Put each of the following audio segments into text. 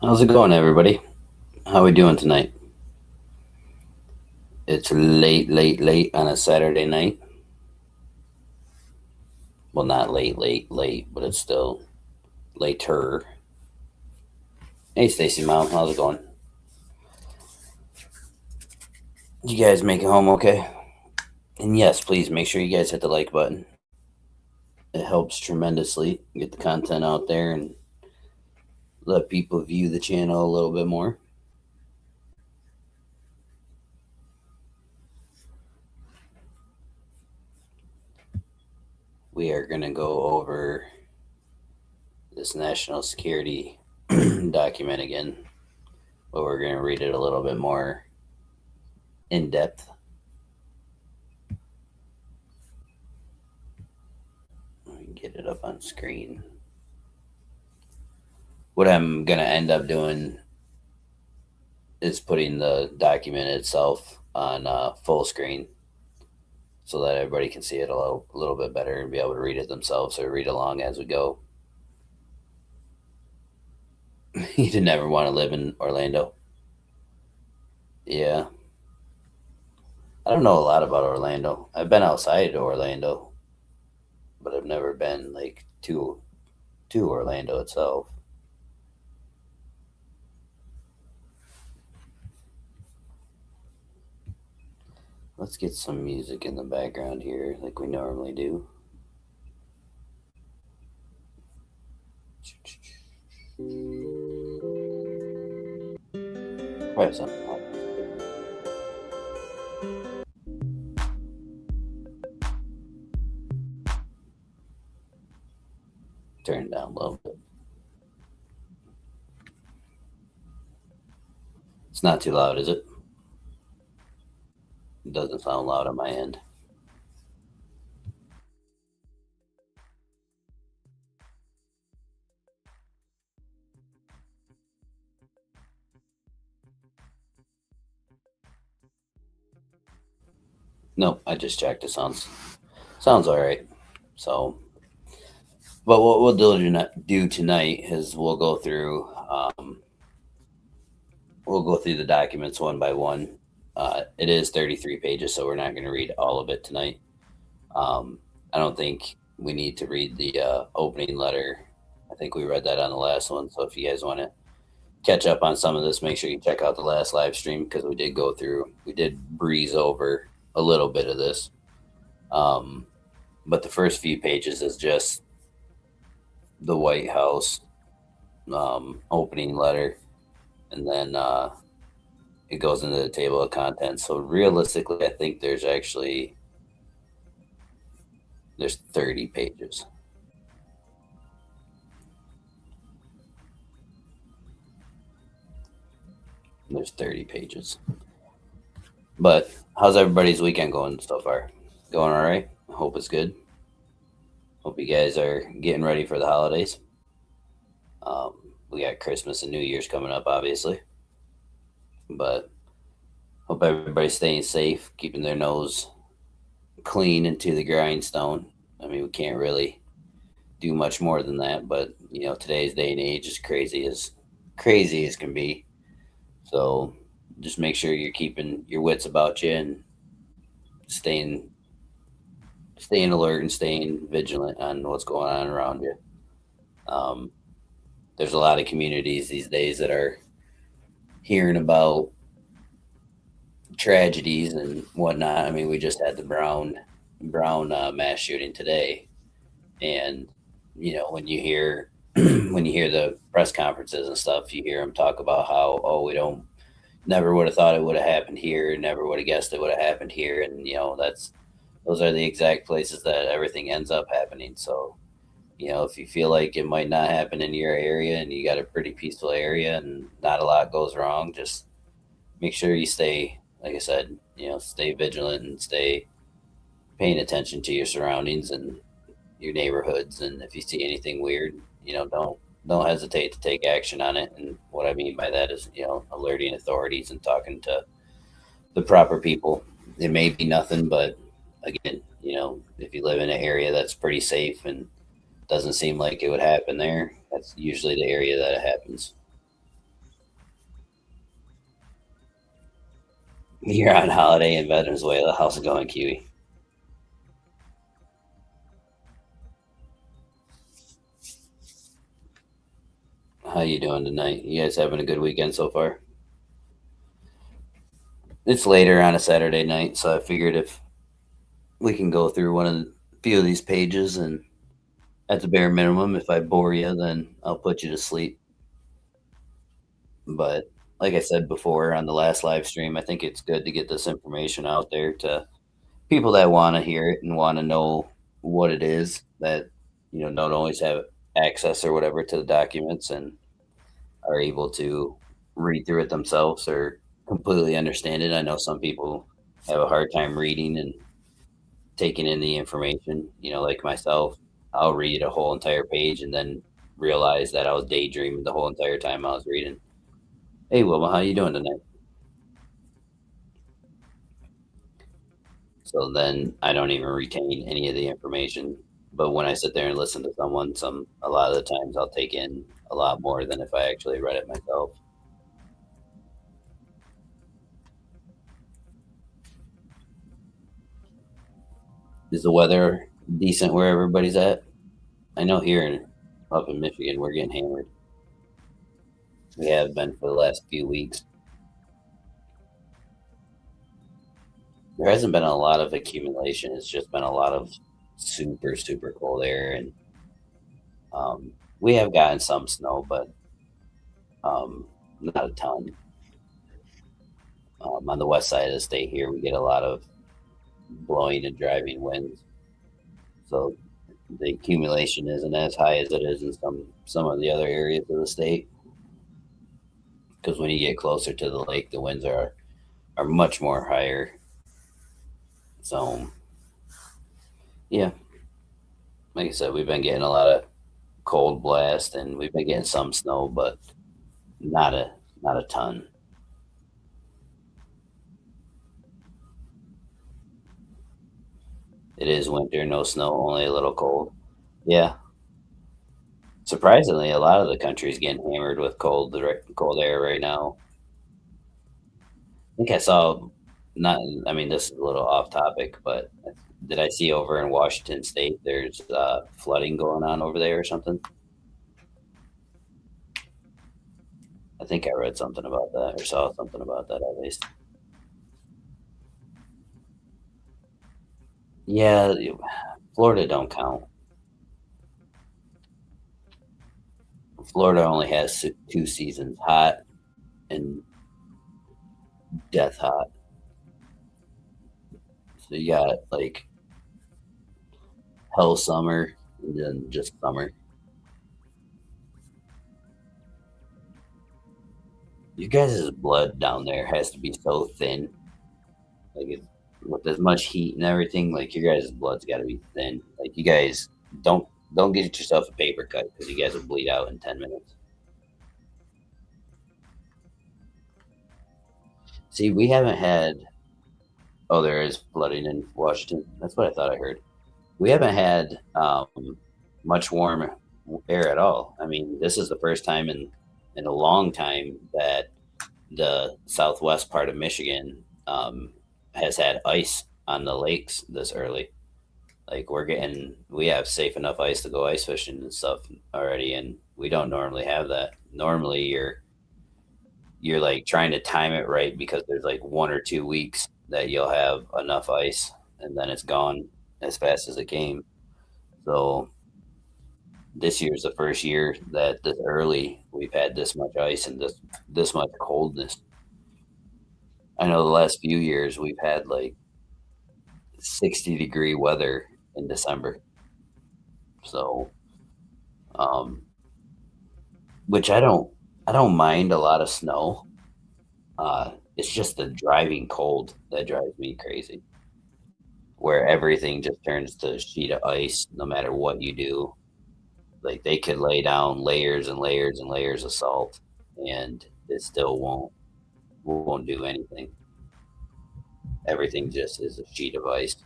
How's it going, everybody? How we doing tonight? It's late, late, late on a Saturday night. Well, not late, late, late, but it's still later. Hey, Stacy, Mom, how's it going? You guys make it home okay? And yes, please make sure you guys hit the like button. It helps tremendously get the content out there and let people view the channel a little bit more. We are going to go over this national security document again, but we're going to read it a little bit more in depth. Let me get it up on screen. What I'm going to end up doing is putting the document itself on full screen so that everybody can see it a little bit better and be able to read it themselves or read along as we go. You didn't ever want to live in Orlando. Yeah. I don't know a lot about Orlando. I've been outside Orlando, but I've never been like to Orlando itself. Let's get some music in the background here like we normally do. Right, something. Turn it down a little bit. It's not too loud, is it? It doesn't sound loud on my end. Nope, I just checked. It sounds all right. So, but what we'll do tonight is we'll go through the documents one by one. It is 33 pages, so we're not going to read all of it tonight. I don't think we need to read the opening letter. I think we read that on the last one. So if you guys want to catch up on some of this, make sure you check out the last live stream because we did breeze over a little bit of this. But the first few pages is just the White House opening letter, and then it goes into the table of contents. So realistically, I think there's 30 pages. There's 30 pages. But how's everybody's weekend going so far? Going all right? Hope it's good. Hope you guys are getting ready for the holidays. Um, we got Christmas and New Year's coming up, obviously. But hope everybody's staying safe, keeping their nose clean into the grindstone. I mean, we can't really do much more than that, but today's day and age is crazy as can be. So just make sure you're keeping your wits about you and staying staying alert and staying vigilant on what's going on around you. Um, there's a lot of communities these days that are hearing about tragedies and whatnot. I mean, we just had the Brown mass shooting today, and when you hear when you hear the press conferences and stuff, you hear them talk about how we don't never would have thought it would have happened here, never would have guessed it would have happened here, and those are the exact places that everything ends up happening. So if you feel like it might not happen in your area and you got a pretty peaceful area and not a lot goes wrong, just make sure you stay, like I said, stay vigilant and stay paying attention to your surroundings and your neighborhoods. And if you see anything weird, don't hesitate to take action on it. And what I mean by that is, alerting authorities and talking to the proper people. It may be nothing, but again, if you live in an area that's pretty safe and doesn't seem like it would happen there, that's usually the area that it happens. You're on holiday in Venezuela. How's it going, Kiwi? How you doing tonight? You guys having a good weekend so far? It's later on a Saturday night, so I figured if we can go through one of the few of these pages, and at the bare minimum, if I bore you, then I'll put you to sleep. But like I said before on the last live stream, I think it's good to get this information out there to people that want to hear it and want to know what it is that don't always have access or whatever to the documents and are able to read through it themselves or completely understand it. I know some people have a hard time reading and taking in the information. Like myself, I'll read a whole entire page and then realize that I was daydreaming the whole entire time I was reading. Hey, Wilma, how you doing tonight? So then I don't even retain any of the information. But when I sit there and listen to someone, a lot of the times I'll take in a lot more than if I actually read it myself. Is the weather decent where everybody's at? I know up in Michigan we're getting hammered. We have been for the last few weeks. There hasn't been a lot of accumulation. It's just been a lot of super super cold air, and we have gotten some snow, but not a ton. On the west side of the state here, we get a lot of blowing and driving winds, so the accumulation isn't as high as it is in some of the other areas of the state. Because when you get closer to the lake, the winds are much more higher. So yeah, like I said, we've been getting a lot of cold blast, and we've been getting some snow, but not a ton. It is winter, no snow, only a little cold. Yeah, surprisingly, a lot of the country is getting hammered with cold air right now. I think I saw not. I mean, this is a little off topic, but did I see over in Washington State there's flooding going on over there or something? I think I read something about that or saw something about that at least. Yeah, Florida don't count. Florida only has two seasons: hot and death hot. So you got like hell summer and then just summer. You guys' blood down there has to be so thin. Like with as much heat and everything, like your guys' blood's got to be thin. Like you guys don't don't get yourself a paper cut because you guys will bleed out in 10 minutes. See, we haven't had. Oh, there is flooding in Washington. That's what I thought I heard. We haven't had much warm air at all. I mean, this is the first time in a long time that the southwest part of Michigan has had ice on the lakes this early. Like we have safe enough ice to go ice fishing and stuff already, and we don't normally have that. Normally, you're like trying to time it right because there's like 1 or 2 weeks that you'll have enough ice, and then it's gone as fast as it came. So this year's the first year that this early we've had this much ice and this much coldness. I know the last few years we've had like 60-degree weather in December. So, um, which I don't mind a lot of snow. It's just the driving cold that drives me crazy, where everything just turns to a sheet of ice no matter what you do. Like they could lay down layers and layers and layers of salt, and it still won't do anything. Everything just is a sheet of ice.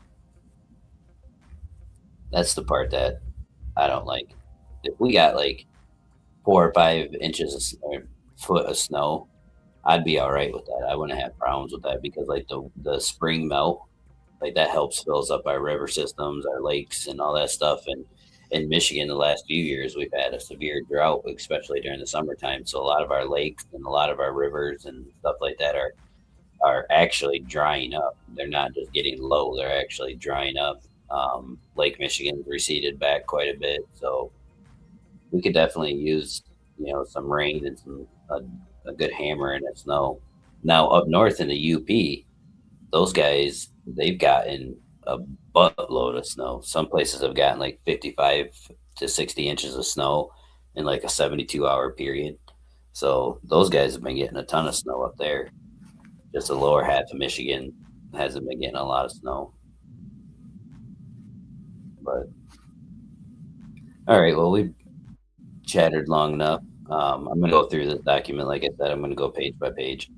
That's the part that I don't like. If we got like 4 or 5 inches or foot of snow, I'd be all right with that. I wouldn't have problems with that because like the spring melt, like that helps fills up our river systems, our lakes, and all that stuff. And in Michigan, the last few years, we've had a severe drought, especially during the summertime. So a lot of our lakes and a lot of our rivers and stuff like that are actually drying up. They're not just getting low; they're actually drying up. Lake Michigan's receded back quite a bit, so we could definitely use some rain and a good hammer and snow. Now up north in the UP, those guys they've gotten a buttload of snow. Some places have gotten like 55 to 60 inches of snow in like a 72-hour period. So those guys have been getting a ton of snow up there. Just the lower half of Michigan hasn't been getting a lot of snow. But all right, well we chattered long enough. I'm going to go through this document. Like I said, I'm going to go page by page.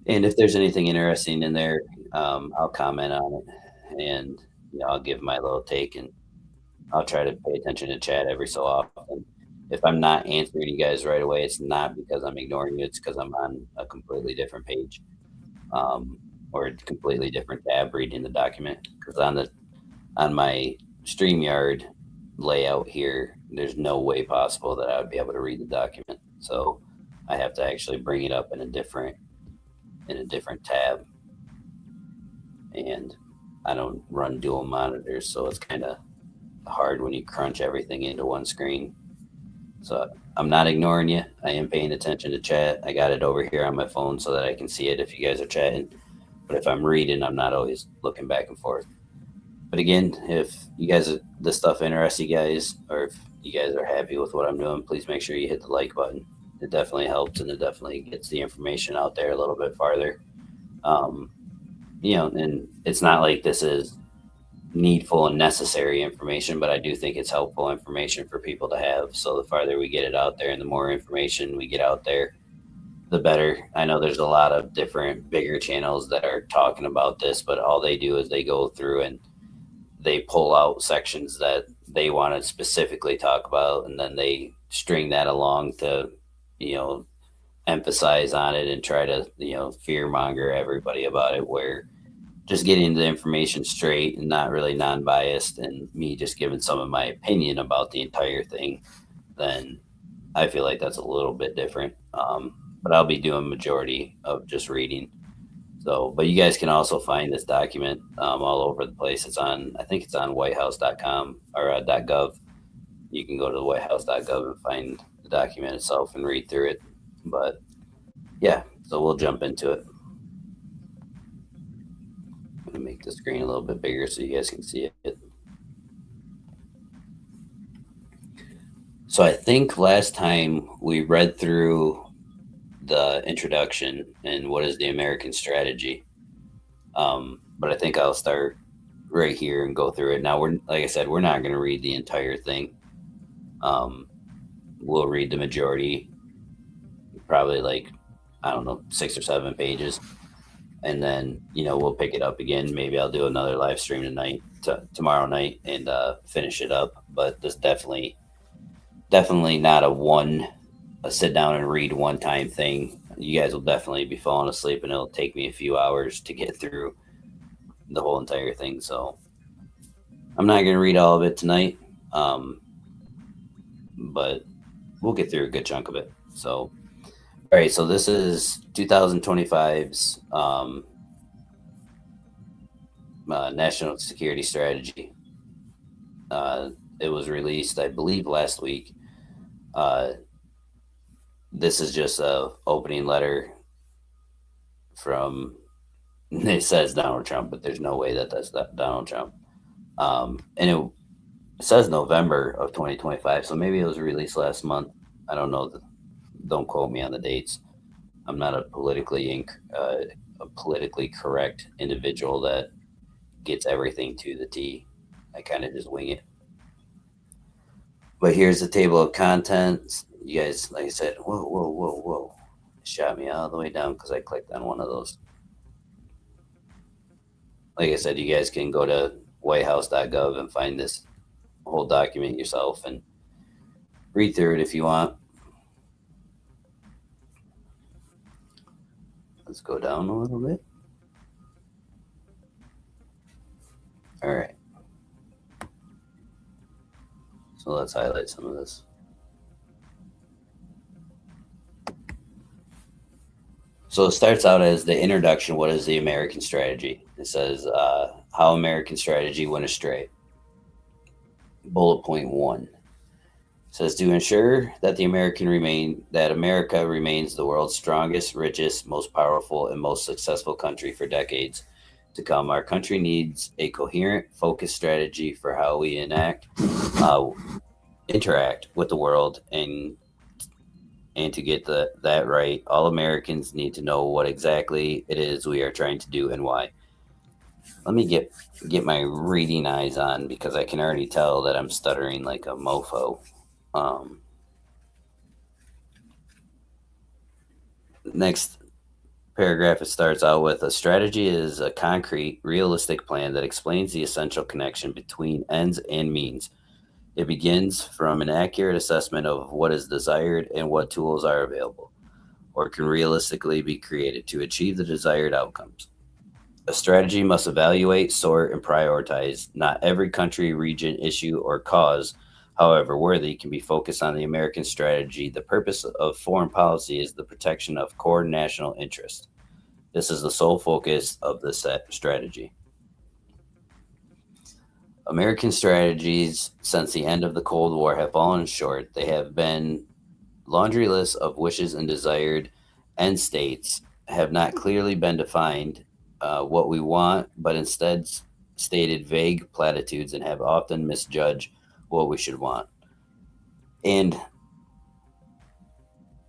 And if there's anything interesting in there, I'll comment on it and I'll give my little take and I'll try to pay attention to chat every so often. If I'm not answering you guys right away, it's not because I'm ignoring you. It's because I'm on a completely different page or a completely different tab reading the document. Because on my StreamYard layout here, there's no way possible that I would be able to read the document. So I have to actually bring it up in a different tab, and I don't run dual monitors, so it's kind of hard when you crunch everything into one screen. So I'm not ignoring you. I am paying attention to chat. I got it over here on my phone so that I can see it if you guys are chatting. But if I'm reading, I'm not always looking back and forth. But again, if you guys this stuff interests you guys, or if you guys are happy with what I'm doing, please make sure you hit the like button. It definitely helps, and it definitely gets the information out there a little bit farther. Um, and it's not like this is needful and necessary information, but I do think it's helpful information for people to have. So the farther we get it out there and the more information we get out there, the better. I know there's a lot of different bigger channels that are talking about this, but all they do is they go through and they pull out sections that they want to specifically talk about, and then they string that along to, you know, emphasize on it and try to, fear monger everybody about it. Where just getting the information straight and not really non biased, and me just giving some of my opinion about the entire thing, then I feel like that's a little bit different. But I'll be doing majority of just reading. So, but you guys can also find this document all over the place. I think it's on whitehouse.com or .gov. You can go to the whitehouse.gov and find the document itself and read through it. But yeah, so we'll jump into it. I'm going to make the screen a little bit bigger so you guys can see it. So I think last time we read through the introduction and what is the American strategy. But I think I'll start right here and go through it. Now like I said, we're not going to read the entire thing. We'll read the majority, probably like, I don't know, 6 or 7 pages. And then, we'll pick it up again. Maybe I'll do another live stream tomorrow night and finish it up. But this definitely not a sit down and read one time thing. You guys will definitely be falling asleep, and it'll take me a few hours to get through the whole entire thing. So I'm not going to read all of it tonight, but we'll get through a good chunk of it. So, all right. So this is 2025's national security strategy. It was released, I believe, last week. This is just a opening letter from, it says Donald Trump, but there's no way that that's Donald Trump. And it says November of 2025, so maybe it was released last month. I don't know. Don't quote me on the dates. I'm not a politically correct individual that gets everything to the T. I kind of just wing it. But here's the table of contents. You guys, like I said, whoa. It shot me all the way down because I clicked on one of those. Like I said, you guys can go to whitehouse.gov and find this whole document yourself and read through it if you want. Let's go down a little bit. All right. So let's highlight some of this. So it starts out as the introduction. What is the American strategy? It says how American strategy went astray. Bullet point one says to ensure that America remains the world's strongest, richest, most powerful, and most successful country for decades to come. Our country needs a coherent, focused strategy for how we uh, interact with the world, and to get that right, all Americans need to know what exactly it is we are trying to do and why. Let me get my reading eyes on because I can already tell that I'm stuttering like a mofo. Um, Next paragraph, it starts out with a strategy is a concrete, realistic plan that explains the essential connection between ends and means. It begins from an accurate assessment of what is desired and what tools are available or can realistically be created to achieve the desired outcomes. A strategy must evaluate, sort, and prioritize. Not every country, region, issue, or cause, however worthy, can be focused on the American strategy. The purpose of foreign policy is the protection of core national interests. This is the sole focus of the set strategy. American strategies since the end of the Cold War have fallen short. They have been laundry lists of wishes and desired end states have not clearly been defined what we want, but instead stated vague platitudes and have often misjudged what we should want. And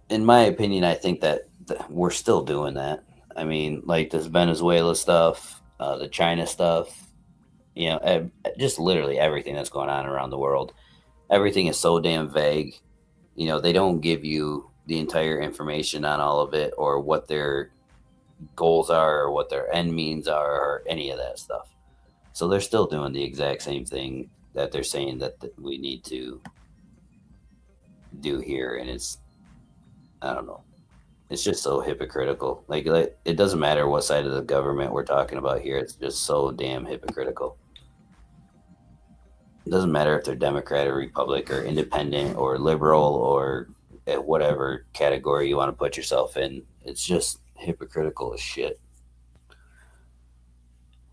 in my opinion, I think that we're still doing that. I mean, like this Venezuela stuff, the China stuff, just literally everything that's going on around the world. Everything is so damn vague. They don't give you the entire information on all of it or what their goals are or what their end means are or any of that stuff. So they're still doing the exact same thing that they're saying that we need to do here. And I don't know, it's just so hypocritical. Like, it doesn't matter what side of the government we're talking about here. It's just so damn hypocritical. It doesn't matter if they're Democrat or Republic or independent or liberal or at whatever category you want to put yourself in. It's just hypocritical as shit.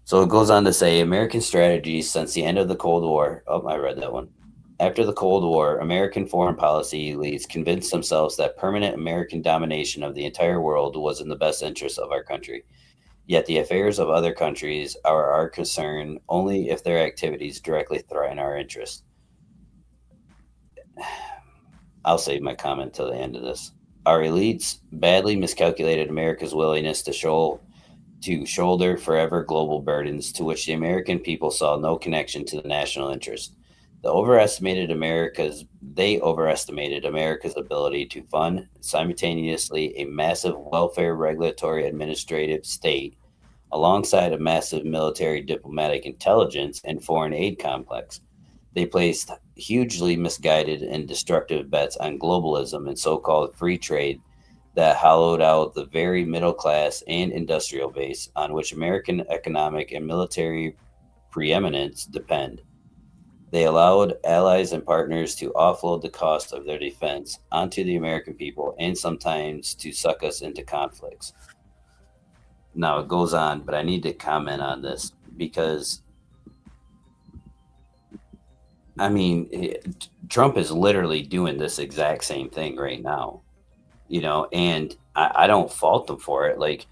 So it goes on to say American strategies since the end of the Cold War. Oh, I read that one. After the Cold War, American foreign policy elites convinced themselves that permanent American domination of the entire world was in the best interest of our country. Yet the affairs of other countries are our concern only if their activities directly threaten our interests. I'll save my comment till the end of this. Our elites badly miscalculated America's willingness to shoulder forever global burdens to which the American people saw no connection to the national interest. They overestimated America's ability to fund simultaneously a massive welfare regulatory administrative state alongside a massive military diplomatic intelligence and foreign aid complex. They placed hugely misguided and destructive bets on globalism and so-called free trade that hollowed out the very middle class and industrial base on which American economic and military preeminence depend. They allowed allies and partners to offload the cost of their defense onto the American people and sometimes to suck us into conflicts. Now it goes on, but I need to comment on this because, I mean, Trump is literally doing this exact same thing right now, and I don't fault them for it. Like,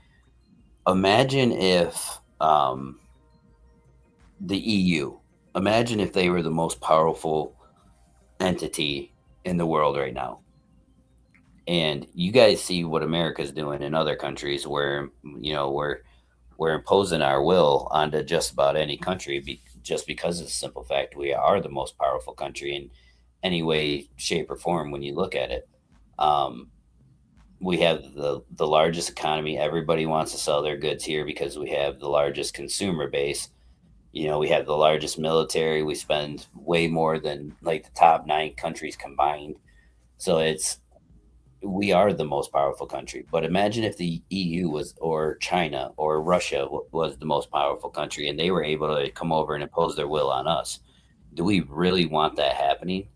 imagine if the EU, imagine if they were the most powerful entity in the world right now. And you guys see what America's doing in other countries where, we're imposing our will onto just about any country just because of the simple fact we are the most powerful country in any way, shape, or form when you look at it. Um, we have the largest economy. Everybody wants to sell their goods here because we have the largest consumer base. We have the largest military. We spend way more than like the top 9 countries combined. So we are the most powerful country. But imagine if the EU was, or China or Russia was the most powerful country, and they were able to come over and impose their will on us. Do we really want that happening?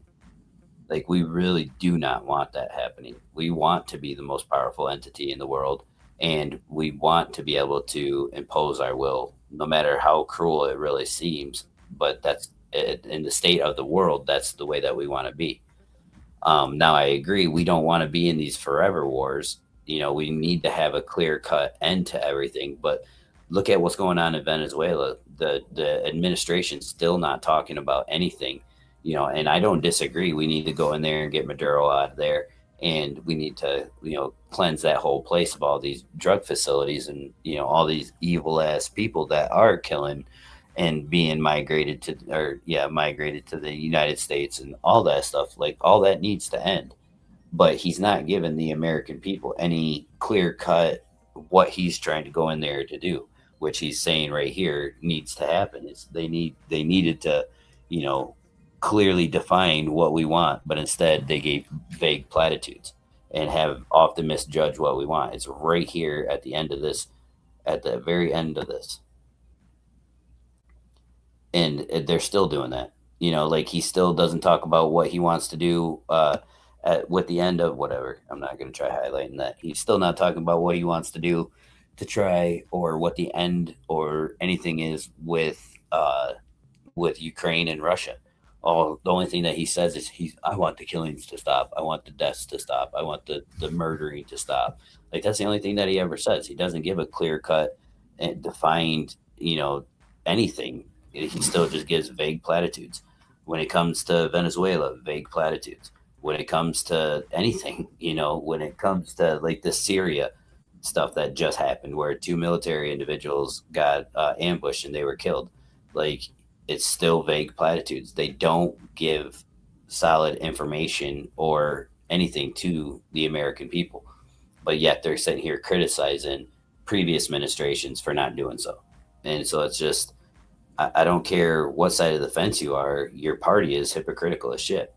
Like, we really do not want that happening. We want to be the most powerful entity in the world, and we want to be able to impose our will, no matter how cruel it really seems. But that's it, in the state of the world, that's the way that we want to be. Now, I agree, we don't want to be in these forever wars. We need to have a clear cut end to everything. But look at what's going on in Venezuela. The administration's still not talking about anything. And I don't disagree. We need to go in there and get Maduro out of there, and we need to cleanse that whole place of all these drug facilities and all these evil ass people that are killing and being migrated to the United States and all that stuff. Like, all that needs to end. But he's not giving the American people any clear cut what he's trying to go in there to do, which he's saying right here needs to happen. Is they needed to, you know, clearly define what we want, but instead they gave vague platitudes and have often misjudged what we want. It's right here at the end of this, at the very end of this, and they're still doing that. Like, he still doesn't talk about what he wants to do with the end of whatever. I'm not going to try highlighting that. He's still not talking about what he wants to do to try, or what the end or anything is with Ukraine and Russia. All the only thing that he says is I want the killings to stop. I want the deaths to stop. I want the murdering to stop. Like, that's the only thing that he ever says. He doesn't give a clear cut and defined, anything. He still just gives vague platitudes. When it comes to Venezuela, vague platitudes. When it comes to anything, when it comes to like the Syria stuff that just happened, where two military individuals got ambushed and they were killed, like, it's still vague platitudes. They don't give solid information or anything to the American people, but yet they're sitting here criticizing previous administrations for not doing so. And so it's just, I don't care what side of the fence you are, your party is hypocritical as shit.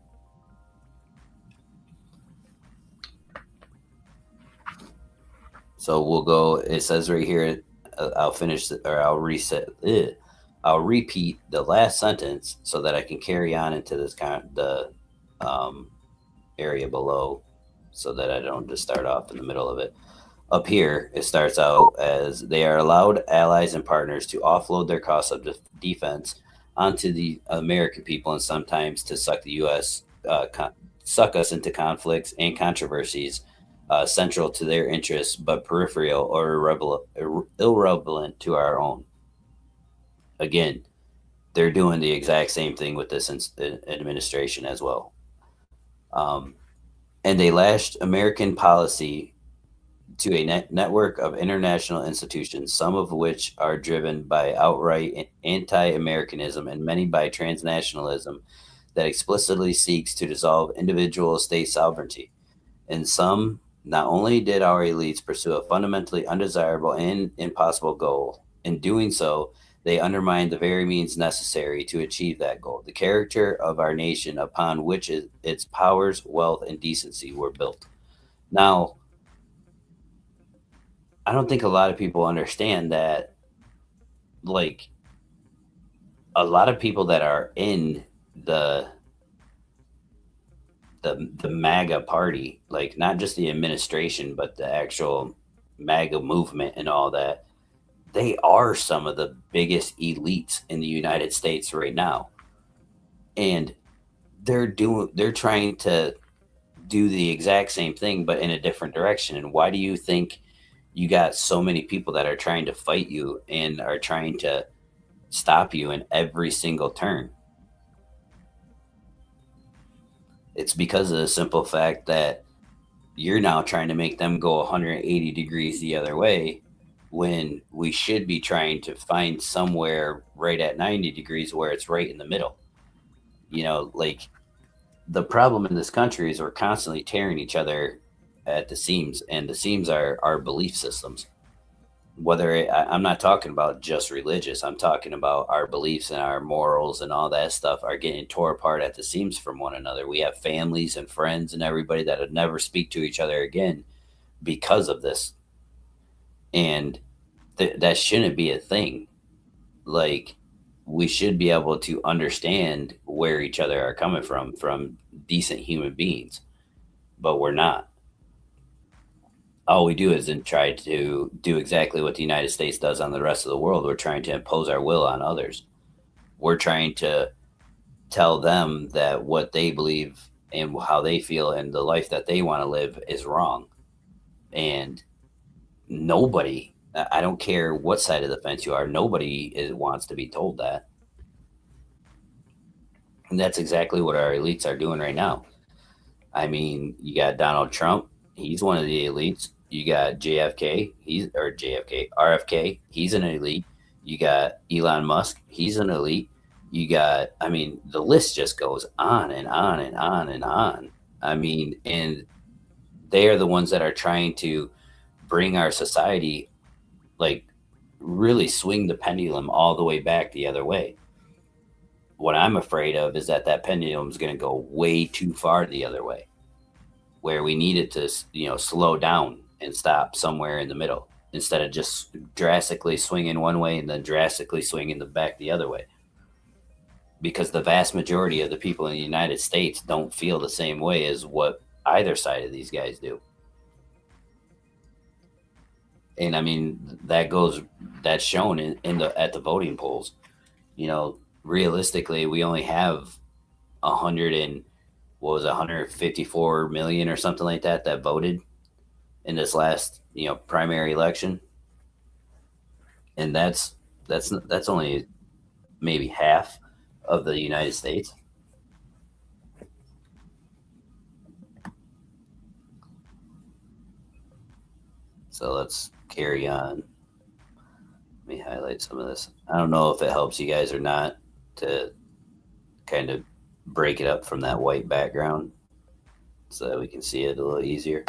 So we'll go. It says right here, I'll finish or I'll reset. I'll repeat the last sentence so that I can carry on into this the um, area below, so that I don't just start off in the middle of it. Up here, it starts out as they are allowed allies and partners to offload their costs of defense onto the American people, and sometimes to suck the U.S. Suck us into conflicts and controversies central to their interests, but peripheral or irrelevant to our own. Again, they're doing the exact same thing with this administration as well. Um, and they lashed American policy to a network of international institutions, some of which are driven by outright anti-Americanism and many by transnationalism that explicitly seeks to dissolve individual state sovereignty. In some, not only did our elites pursue a fundamentally undesirable and impossible goal, in doing so, they undermined the very means necessary to achieve that goal, the character of our nation upon which its powers, wealth, and decency were built. Now, I don't think a lot of people understand that, like, a lot of people that are in the MAGA party, like, not just the administration, but the actual MAGA movement and all that, they are some of the biggest elites in the United States right now. And they're trying to do the exact same thing, but in a different direction. And why do you think you got so many people that are trying to fight you and are trying to stop you in every single turn? It's because of the simple fact that you're now trying to make them go 180 degrees the other way, when we should be trying to find somewhere right at 90 degrees where it's right in the middle. Like, the problem in this country is we're constantly tearing each other at the seams, and the seams are our belief systems. I'm not talking about just religious. I'm talking about our beliefs and our morals and all that stuff are getting tore apart at the seams from one another. We have families and friends and everybody that would never speak to each other again because of this. And that shouldn't be a thing. Like, we should be able to understand where each other are coming from decent human beings, but we're not. All we do is then try to do exactly what the United States does on the rest of the world. We're trying to impose our will on others. We're trying to tell them that what they believe and how they feel and the life that they want to live is wrong. And nobody, I don't care what side of the fence you are, wants to be told that. And that's exactly what our elites are doing right now. I mean, you got Donald Trump, he's one of the elites. You got RFK, he's an elite. You got Elon Musk, he's an elite. You got, I mean, the list just goes on and on and on and on. I mean, and they are the ones that are trying to bring our society, like, really swing the pendulum all the way back the other way. What I'm afraid of is that pendulum is going to go way too far the other way, where we need it to, slow down and stop somewhere in the middle instead of just drastically swinging one way and then drastically swinging the back the other way. Because the vast majority of the people in the United States don't feel the same way as what either side of these guys do. And I mean, that's shown in the at the voting polls. Realistically, we only have 100 and what was it, 154 million or something like that voted in this last primary election, and that's only maybe half of the United States. So let's carry on. Let me highlight some of this. I don't know if it helps you guys or not to kind of break it up from that white background so that we can see it a little easier.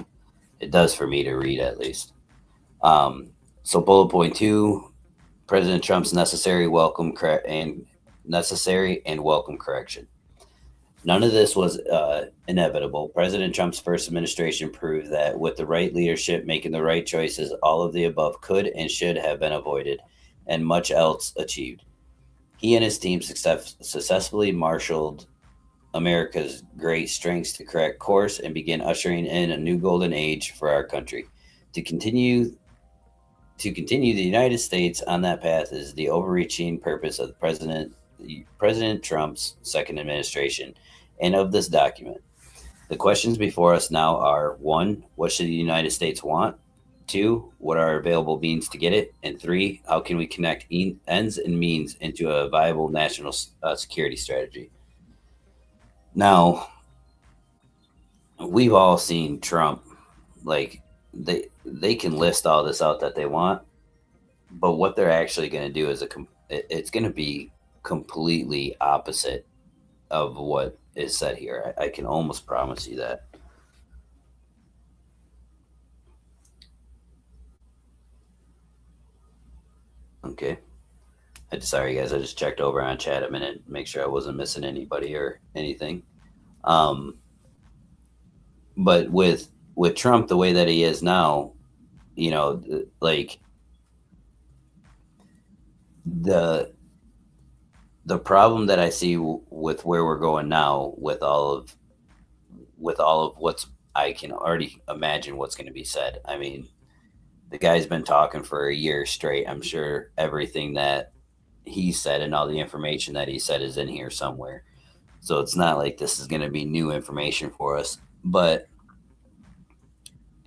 It does for me to read, at least. So bullet point 2, President Trump's necessary and welcome correction. None of this was inevitable. President Trump's first administration proved that with the right leadership making the right choices, all of the above could and should have been avoided, and much else achieved. He and his team successfully marshaled America's great strengths to correct course and begin ushering in a new golden age for our country. To continue the United States on that path is the overreaching purpose of President Trump's second administration and of this document. The questions before us now are: 1, what should the United States want? 2, what are available means to get it? And 3, how can we connect ends and means into a viable national security strategy? Now, we've all seen Trump. Like, they can list all this out that they want, but what they're actually going to do is it's going to be completely opposite of what is said here. I can almost promise you that. Okay. Sorry, guys. I just checked over on chat a minute, make sure I wasn't missing anybody or anything. But with Trump the way that he is now, like, the problem that I see with where we're going now, with all of what's, I can already imagine what's going to be said. I mean, the guy's been talking for a year straight. I'm sure everything that he said and all the information that he said is in here somewhere. So it's not like this is going to be new information for us. But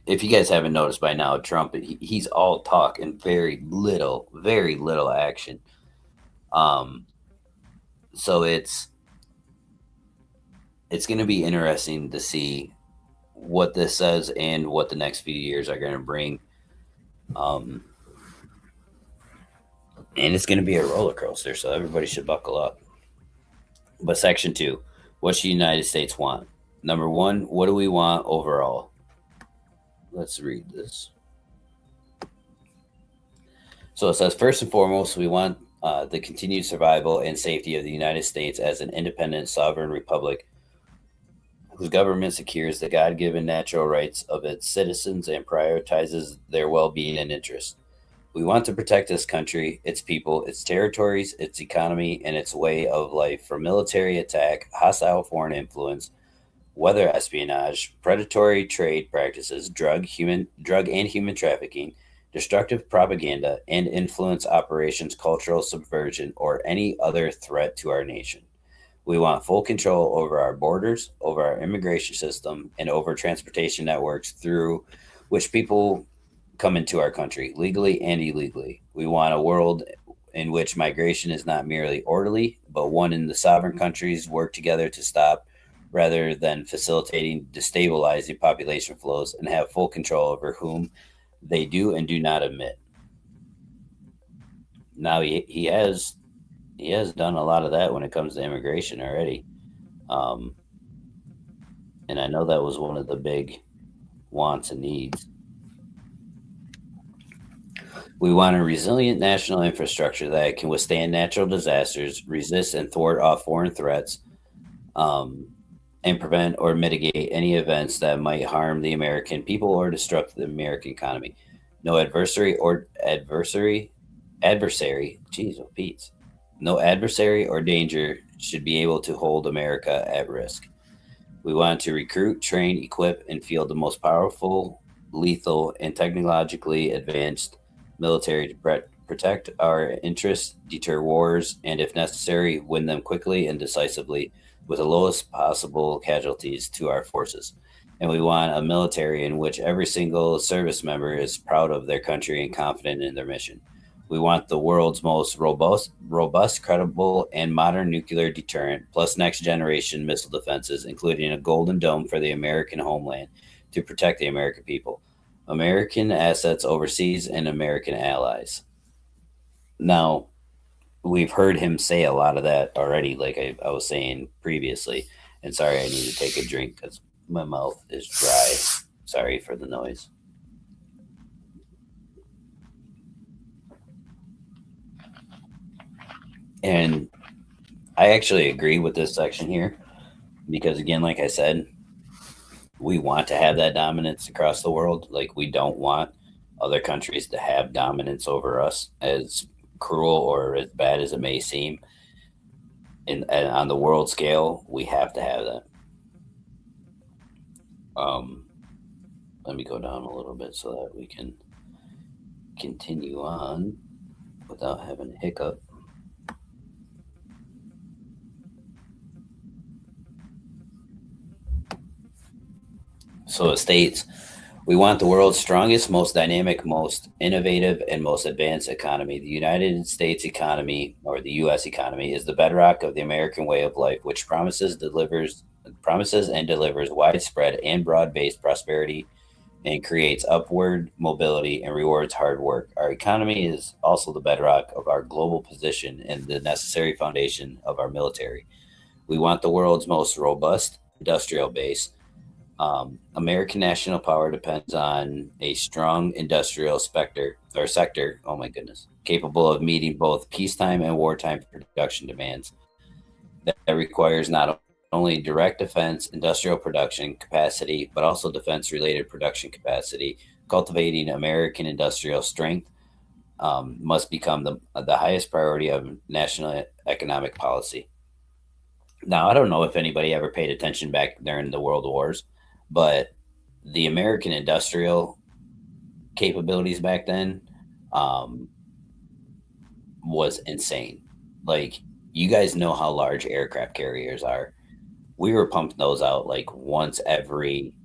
if you guys haven't noticed by now, Trump, he's all talk and very little action. So it's going to be interesting to see what this says and what the next few years are going to bring. And it's going to be a roller coaster, so everybody should buckle up. But section 2, what should the United States want? Number 1, what do we want overall? Let's read this. So it says, first and foremost, we want the continued survival and safety of the United States as an independent sovereign republic whose government secures the God given natural rights of its citizens and prioritizes their well being and interests. We want to protect this country, its people, its territories, its economy, and its way of life from military attack, hostile foreign influence, weather espionage, predatory trade practices, drug and human trafficking, destructive propaganda, and influence operations, cultural subversion, or any other threat to our nation. We want full control over our borders, over our immigration system, and over transportation networks through which people come into our country, legally and illegally. We want a world in which migration is not merely orderly, but one in the sovereign countries work together to stop rather than facilitating destabilizing population flows and have full control over whom they do and do not admit. Now he has done a lot of that when it comes to immigration already. Um, and I know that was one of the big wants and needs. We want a resilient national infrastructure that can withstand natural disasters, resist and thwart off foreign threats, um, and prevent or mitigate any events that might harm the American people or disrupt the American economy. No adversary, geez, oh Pete, no adversary or danger should be able to hold America at risk. We want to recruit, train, equip, and field the most powerful, lethal, and technologically advanced military to protect our interests, deter wars, and if necessary, win them quickly and decisively with the lowest possible casualties to our forces. And we want a military in which every single service member is proud of their country and confident in their mission. We want the world's most robust, credible, and modern nuclear deterrent, plus next generation missile defenses, including a golden dome for the American homeland to protect the American people, American assets overseas, and American allies. Now, we've heard him say a lot of that already, like I was saying previously. And sorry, I need to take a drink because my mouth is dry. Sorry for the noise. And I actually agree with this section here because, again, like I said, we want to have that dominance across the world. Like, we don't want other countries to have dominance over us, as cruel or as bad as it may seem. And on the world scale, we have to have that. Um, Let me go down a little bit so that we can continue on without having a hiccup. So it states, we want the world's strongest, most dynamic, most innovative, and most advanced economy. The United States economy, or the U.S. economy, is the bedrock of the American way of life, which promises and delivers widespread and broad-based prosperity and creates upward mobility and rewards hard work. Our economy is also the bedrock of our global position and the necessary foundation of our military. We want the world's most robust industrial base. American national power depends on a strong industrial sector. Oh my goodness, capable of meeting both peacetime and wartime production demands. That requires not only direct defense industrial production capacity, but also defense related production capacity. Cultivating American industrial strength must become the highest priority of national economic policy. Now, I don't know if anybody ever paid attention back during the World Wars, but the American industrial capabilities back then um, was insane. Like, you guys know how large aircraft carriers are. We were pumping those out like once every,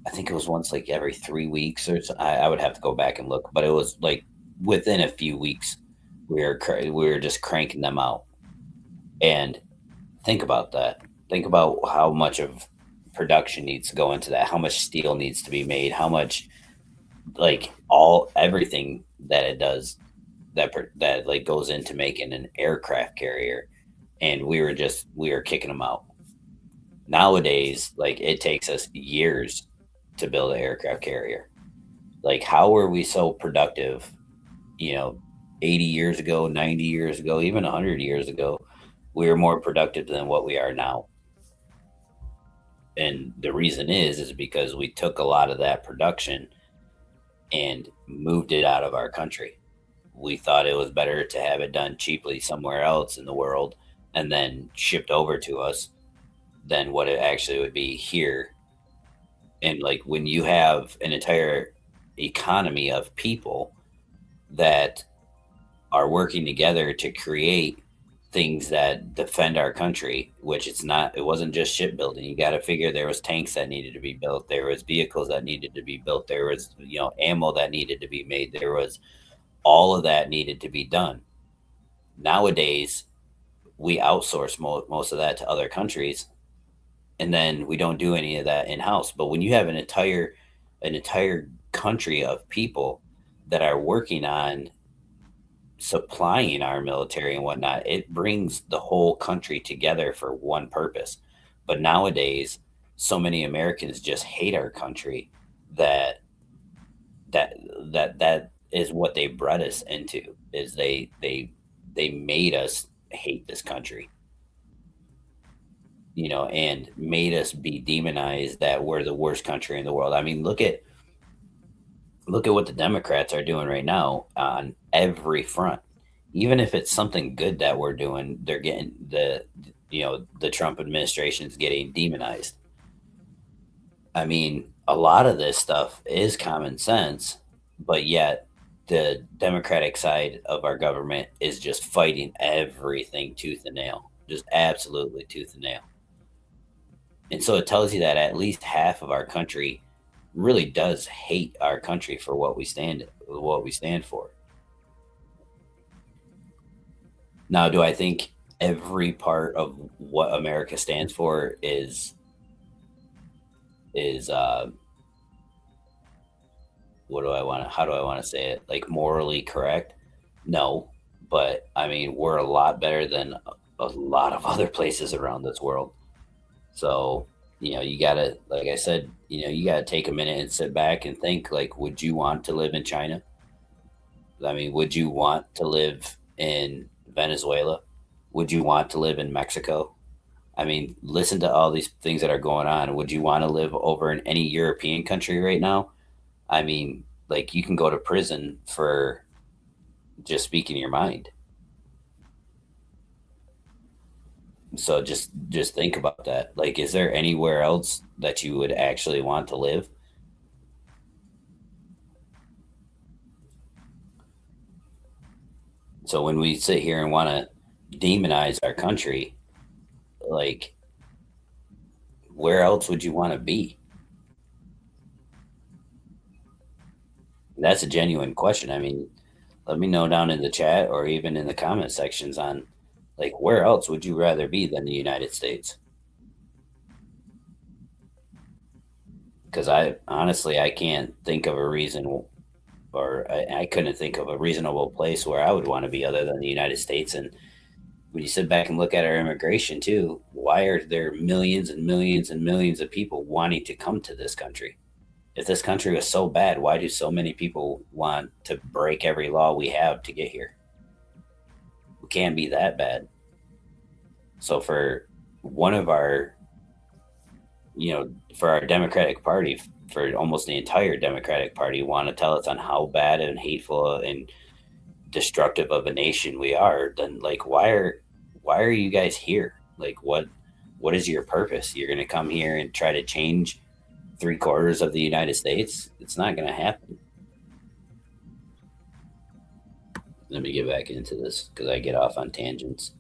I think it was once like every 3 weeks or so. I would have to go back and look, but it was like within a few weeks, we were just cranking them out. And think about that. Think about how much of production needs to go into that, how much steel needs to be made, how much like all everything that it does that like goes into making an aircraft carrier, and we were kicking them out. Nowadays, like it takes us years to build an aircraft carrier. Like, how were we so productive, you know, 80 years ago, 90 years ago, even 100 years ago, we were more productive than what we are now. And the reason is because we took a lot of that production and moved it out of our country. We thought it was better to have it done cheaply somewhere else in the world and then shipped over to us than what it actually would be here. And like when you have an entire economy of people that are working together to create things that defend our country, which it wasn't just shipbuilding. You got to figure there was tanks that needed to be built, there was vehicles that needed to be built, there was, ammo that needed to be made, there was all of that needed to be done. Nowadays we outsource most of that to other countries, and then we don't do any of that in house. But when you have an entire country of people that are working on supplying our military and whatnot, it brings the whole country together for one purpose. But nowadays, so many Americans just hate our country that that that is what they bred us into. Is they made us hate this country, and made us be demonized that we're the worst country in the world. I mean, look at what the Democrats are doing right now on every front. Even if it's something good that we're doing, they're getting the Trump administration is getting demonized. I mean, a lot of this stuff is common sense, but yet the Democratic side of our government is just fighting everything tooth and nail, just absolutely tooth and nail. And so it tells you that at least half of our country really does hate our country for what we stand for. Now, do I think every part of what America stands for is how do I want to say it? Like morally correct? No, but I mean, we're a lot better than a lot of other places around this world. So, you gotta, like I said, you gotta take a minute and sit back and think, like, would you want to live in China? I mean, would you want to live in Venezuela? Would you want to live in Mexico? I mean, listen to all these things that are going on. Would you want to live over in any European country right now? I mean, like, you can go to prison for just speaking your mind. So just think about that. Like, is there anywhere else that you would actually want to live? So when we sit here and want to demonize our country, like, where else would you want to be? That's a genuine question. I mean, let me know down in the chat or even in the comment sections on, like, where else would you rather be than the United States? Because I can't think of a reason, or I couldn't think of a reasonable place where I would want to be other than the United States. And when you sit back and look at our immigration too, why are there millions and millions and millions of people wanting to come to this country? If this country was so bad, why do so many people want to break every law we have to get here? We can't be that bad. So for one of our, for our Democratic Party, for almost the entire Democratic Party, want to tell us on how bad and hateful and destructive of a nation we are, then like why are you guys here? Like what is your purpose? You're going to come here and try to change three-quarters of the United States? It's not going to happen. Let me get back into this because I get off on tangents.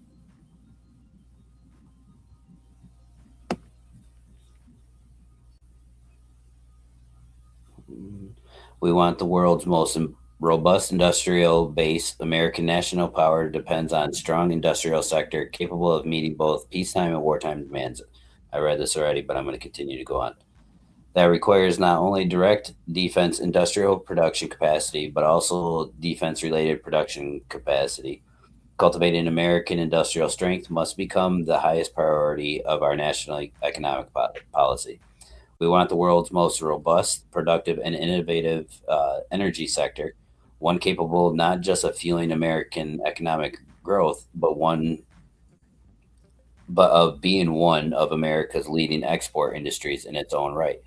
We want the world's most robust industrial base. American national power depends on strong industrial sector capable of meeting both peacetime and wartime demands. I read this already, but I'm going to continue to go on. That requires not only direct defense industrial production capacity, but also defense related production capacity. Cultivating American industrial strength must become the highest priority of our national economic policy. We want the world's most robust, productive, and innovative energy sector, one capable not just of fueling American economic growth, but of being one of America's leading export industries in its own right.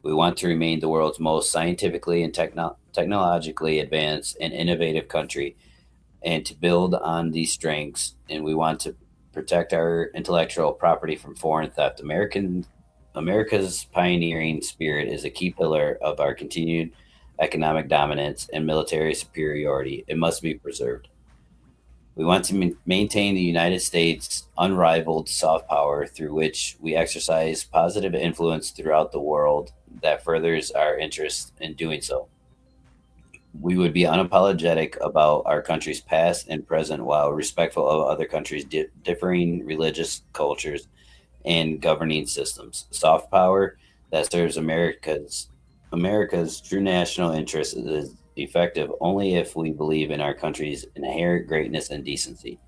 We want to remain the world's most scientifically and technologically advanced and innovative country, and to build on these strengths. And we want to protect our intellectual property from foreign theft. America's pioneering spirit is a key pillar of our continued economic dominance and military superiority. It must be preserved. We want to maintain the United States' unrivaled soft power through which we exercise positive influence throughout the world that furthers our interest in doing so. We would be unapologetic about our country's past and present while respectful of other countries' differing religious cultures and governing systems. Soft power that serves America's true national interest is effective only if we believe in our country's inherent greatness and decency.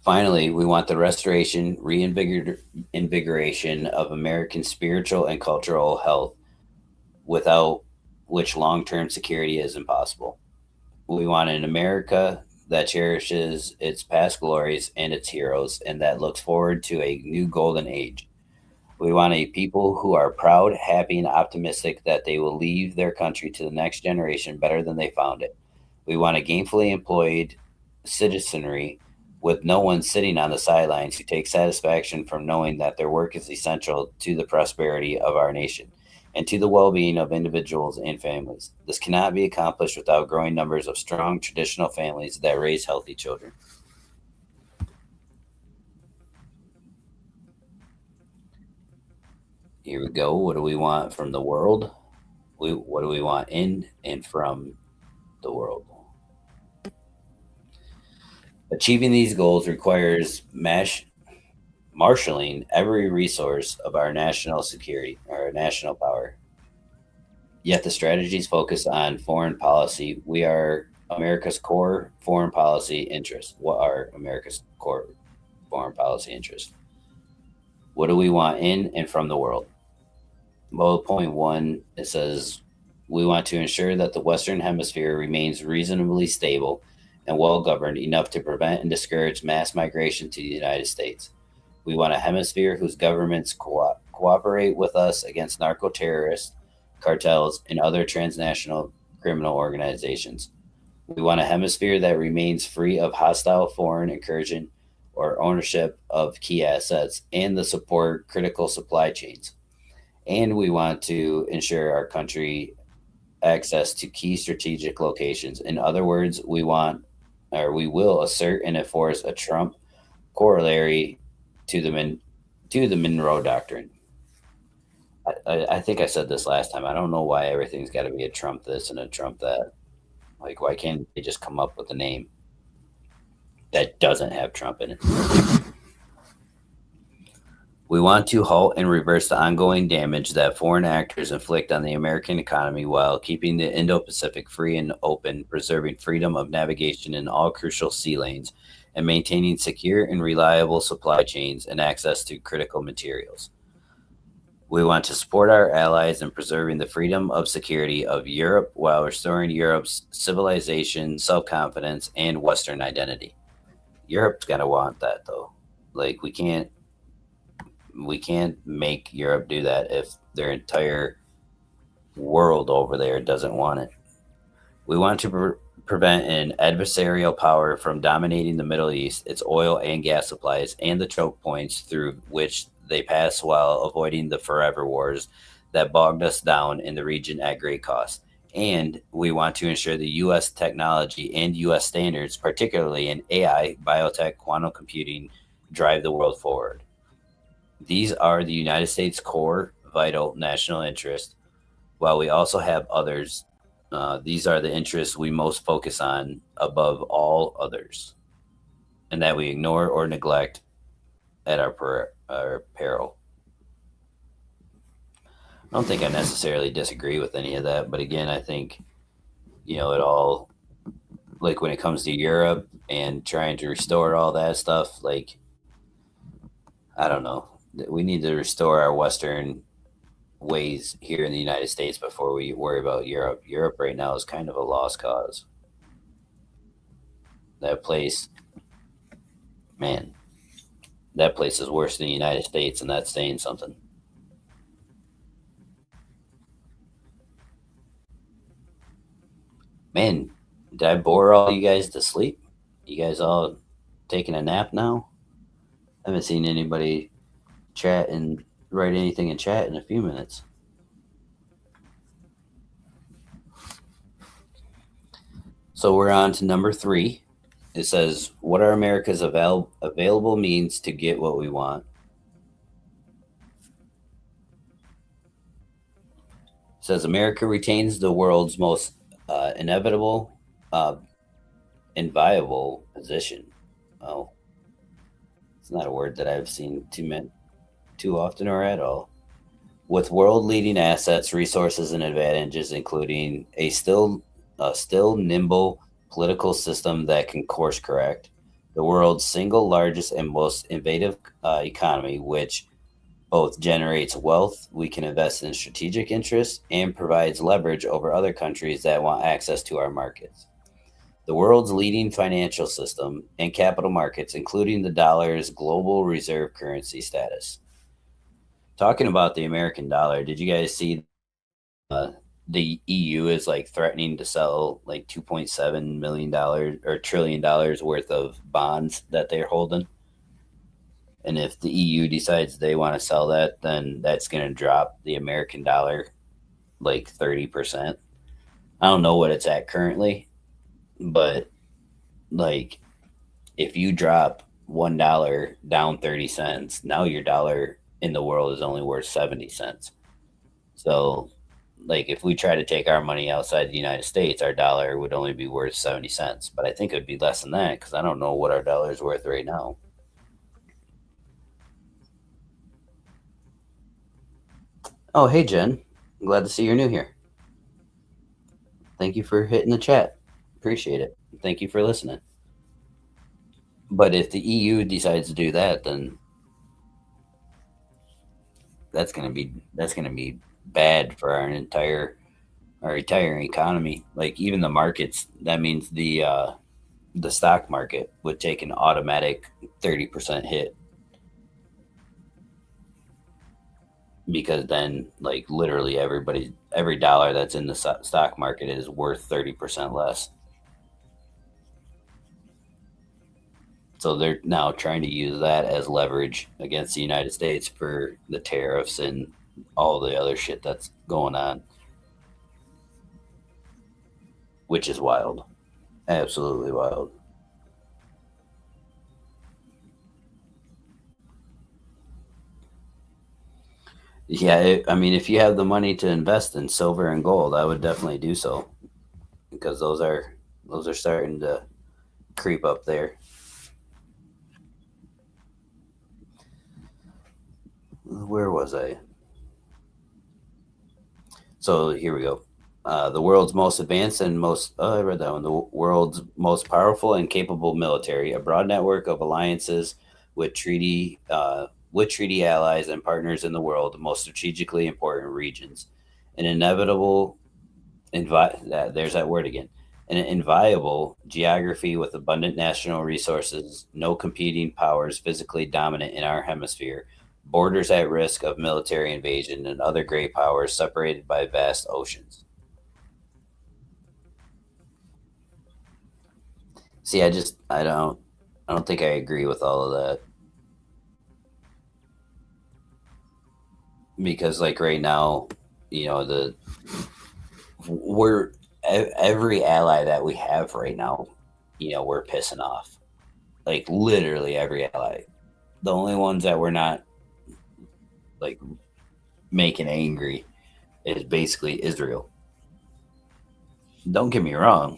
Finally, we want the restoration, reinvigoration of American spiritual and cultural health, without which long term security is impossible. We want an America that cherishes its past glories and its heroes, and that looks forward to a new golden age. We want a people who are proud, happy, and optimistic that they will leave their country to the next generation better than they found it. We want a gainfully employed citizenry with no one sitting on the sidelines who take satisfaction from knowing that their work is essential to the prosperity of our nation and to the well being of individuals and families. This cannot be accomplished without growing numbers of strong traditional families that raise healthy children. Here we go. What do we want from the world? What do we want in and from the world? Achieving these goals requires marshaling every resource of our national security, our national power. Yet the strategies focus on foreign policy. We are America's core foreign policy interests. What are America's core foreign policy interests? What do we want in and from the world? Bullet point one, it says we want to ensure that the Western Hemisphere remains reasonably stable and well governed enough to prevent and discourage mass migration to the United States. We want a hemisphere whose governments cooperate with us against narco terrorists, cartels, and other transnational criminal organizations. We want a hemisphere that remains free of hostile foreign incursion or ownership of key assets and the support critical supply chains. And we want to ensure our country access to key strategic locations. In other words, we will assert and enforce a Trump corollary to the Monroe Doctrine. I think I said this last time. I don't know why everything's got to be a Trump this and a Trump that. Like, why can't they just come up with a name that doesn't have Trump in it? We want to halt and reverse the ongoing damage that foreign actors inflict on the American economy while keeping the Indo Pacific free and open, preserving freedom of navigation in all crucial sea lanes, and maintaining secure and reliable supply chains and access to critical materials. We want to support our allies in preserving the freedom of security of Europe while restoring Europe's civilization, self confidence, and Western identity. Europe's got to want that, though. Like, we can't make Europe do that if their entire world over there doesn't want it. We want to prevent an adversarial power from dominating the Middle East, its oil and gas supplies, and the choke points through which they pass while avoiding the forever wars that bogged us down in the region at great cost. And we want to ensure the U.S. technology and U.S. standards, particularly in AI, biotech, quantum computing, drive the world forward. These are the United States' core, vital national interest, while we also have others. These are the interests we most focus on above all others, and that we ignore or neglect at our peril. I don't think I necessarily disagree with any of that, but again, I think, it all, like when it comes to Europe and trying to restore all that stuff, like I don't know. We need to restore our Western ways here in the United States before we worry about Europe. Europe right now is kind of a lost cause. That place, man, that place is worse than the United States, and that's saying something. Man, did I bore all you guys to sleep? You guys all taking a nap now? I haven't seen anybody chat and write anything in chat in a few minutes. So we're on to number 3. It says, "What are America's available means to get what we want?" It says America retains the world's most inevitable, uh, inviolable position. Oh, it's not a word that I've seen too often or at all. With world-leading assets, resources, and advantages, including a still nimble political system that can course correct, the world's single largest and most innovative economy, which both generates wealth we can invest in strategic interests and provides leverage over other countries that want access to our markets. The world's leading financial system and capital markets, including the dollar's global reserve currency status. Talking about the American dollar, did you guys see uh, the EU is like threatening to sell like $2.7 million or $1 trillion worth of bonds that they're holding? And if the EU decides they want to sell that, then that's going to drop the American dollar like 30%. I don't know what it's at currently, but like if you drop $1 down 30 cents, now your dollar in the world is only worth 70 cents. So, like, if we try to take our money outside the United States, our dollar would only be worth 70 cents. But I think it would be less than that because I don't know what our dollar is worth right now. Oh, hey, Jen. I'm glad to see you're new here. Thank you for hitting the chat. Appreciate it. Thank you for listening. But if the EU decides to do that, then that's gonna be bad for our entire economy. Like even the markets. That means the stock market would take an automatic 30% hit because then like literally every dollar that's in the stock market is worth 30% less. So they're now trying to use that as leverage against the United States for the tariffs and all the other shit that's going on, which is wild. Absolutely wild. Yeah, I mean, if you have the money to invest in silver and gold, I would definitely do so because those are starting to creep up there. Where was I? So here we go. The world's most advanced and most, oh, I read that one. The world's most powerful and capable military, a broad network of alliances with treaty allies and partners in the world, the most strategically important regions, an inevitable, there's that word again, an inviolable geography with abundant national resources, no competing powers physically dominant in our hemisphere, borders at risk of military invasion, and other great powers separated by vast oceans. See, I don't think I agree with all of that because, like right now, the we're every ally that we have right now, we're pissing off. Like literally every ally. The only ones that we're not like making angry is basically Israel. Don't get me wrong.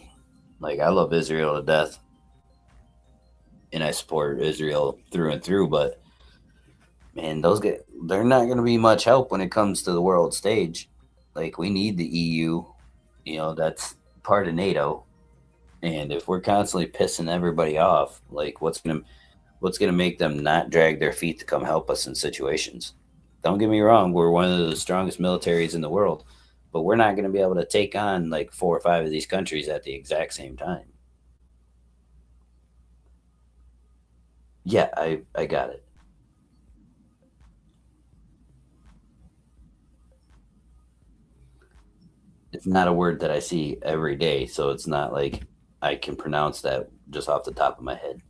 Like I love Israel to death and I support Israel through and through, but man, they're not going to be much help when it comes to the world stage. Like we need the EU, that's part of NATO. And if we're constantly pissing everybody off, like What's going to make them not drag their feet to come help us in situations? Don't get me wrong, we're one of the strongest militaries in the world, but we're not going to be able to take on like 4 or 5 of these countries at the exact same time. Yeah, I got it. It's not a word that I see every day, so it's not like I can pronounce that just off the top of my head.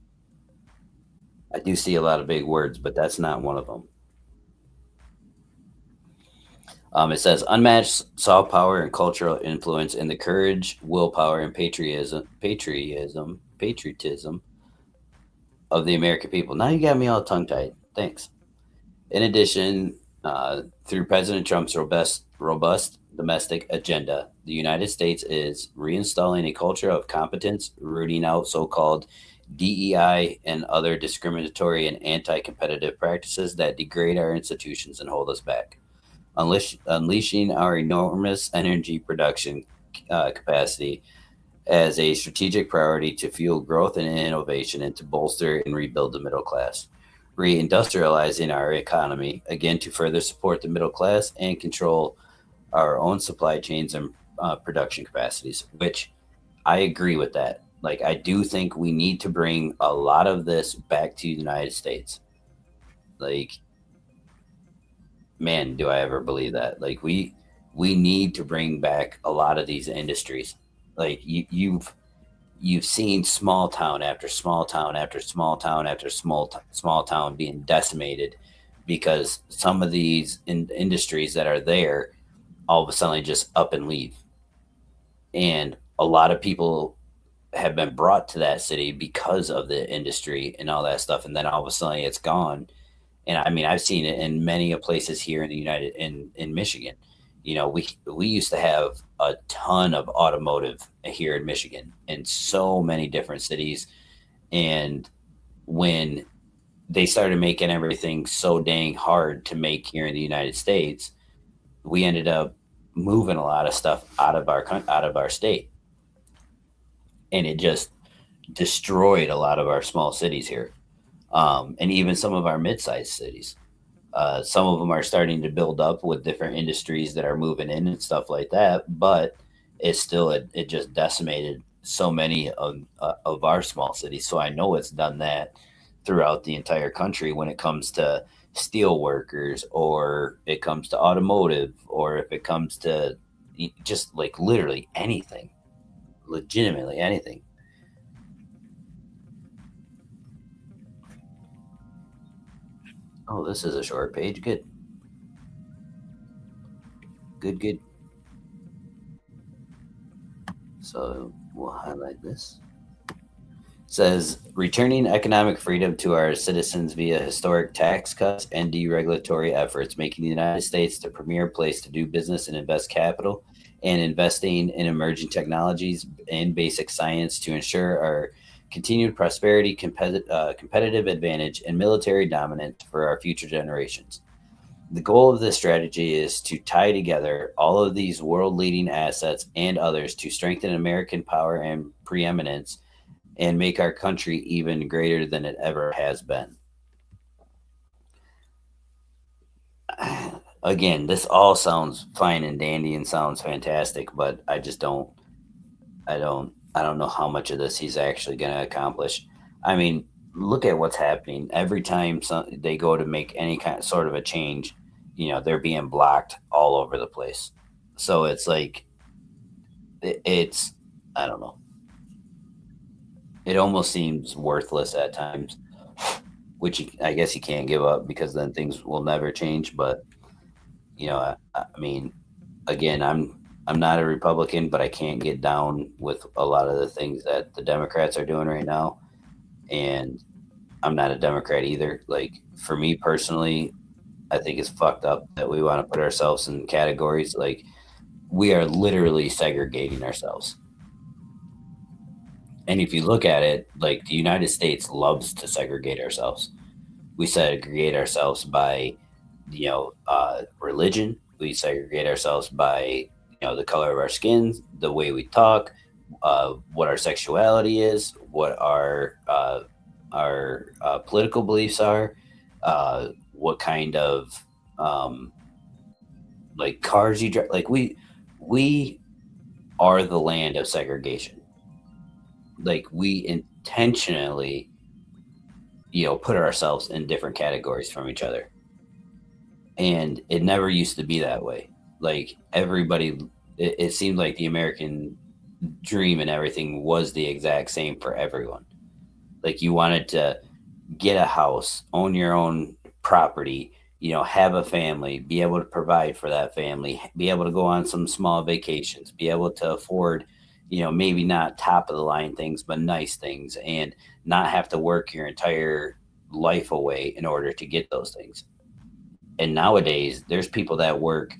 I do see a lot of big words, but that's not one of them. It says unmatched soft power and cultural influence, and the courage, willpower, and patriotism of the American people. Now you got me all tongue tied. Thanks. In addition, through President Trump's robust domestic agenda, the United States is reinstalling a culture of competence, rooting out so called DEI and other discriminatory and anti competitive practices that degrade our institutions and hold us back. Unleashing our enormous energy production capacity as a strategic priority to fuel growth and innovation and to bolster and rebuild the middle class. Reindustrializing our economy, again, to further support the middle class and control our own supply chains and production capacities, which I agree with that. Like, I do think we need to bring a lot of this back to the United States. Like, man, do I ever believe that? Like, we need to bring back a lot of these industries. Like, you've seen small town after small town after small town after small town being decimated because some of these industries that are there all of a sudden just up and leave, and a lot of people have been brought to that city because of the industry and all that stuff, and then all of a sudden it's gone. And I mean, I've seen it in many of places here in the United in Michigan. You know, we used to have a ton of automotive here in Michigan in so many different cities. And when they started making everything so dang hard to make here in the United States, we ended up moving a lot of stuff out of our state, and it just destroyed a lot of our small cities here, and even some of our mid-sized cities. Some of them are starting to build up with different industries that are moving in and stuff like that, but it just decimated so many of our small cities. So I know it's done that throughout the entire country when it comes to steel workers, or it comes to automotive, or if it comes to just like literally anything, legitimately anything. Oh, this is a short page. Good, good, good. So we'll highlight this. Says returning economic freedom to our citizens via historic tax cuts and deregulatory efforts, making the United States the premier place to do business and invest capital, and investing in emerging technologies and basic science to ensure our continued prosperity, competitive advantage, and military dominance for our future generations. The goal of this strategy is to tie together all of these world leading assets and others to strengthen American power and preeminence and make our country even greater than it ever has been. Again, this all sounds fine and dandy and sounds fantastic, but I don't know how much of this he's actually going to accomplish. I mean, look at what's happening every time they go to make any kind of sort of a change. You know, they're being blocked all over the place. So it's like it's I don't know. It almost seems worthless at times, which I guess you can't give up because then things will never change. But you know, I mean, again, I'm not a Republican, but I can't get down with a lot of the things that the Democrats are doing right now, and I'm not a Democrat either. Like for me personally, I think it's fucked up that we want to put ourselves in categories. Like we are literally segregating ourselves. And if you look at it, like the United States loves to segregate ourselves. We segregate ourselves by, religion. We segregate ourselves by, the color of our skin, the way we talk, what our sexuality is, what our our political beliefs are, what kind of um, like cars you drive. Like we are the land of segregation. Like we intentionally, put ourselves in different categories from each other, and it never used to be that way. Like everybody, it seemed like the American dream and everything was the exact same for everyone. Like you wanted to get a house, own your own property, have a family, be able to provide for that family, be able to go on some small vacations, be able to afford, maybe not top of the line things, but nice things, and not have to work your entire life away in order to get those things. And nowadays, there's people that work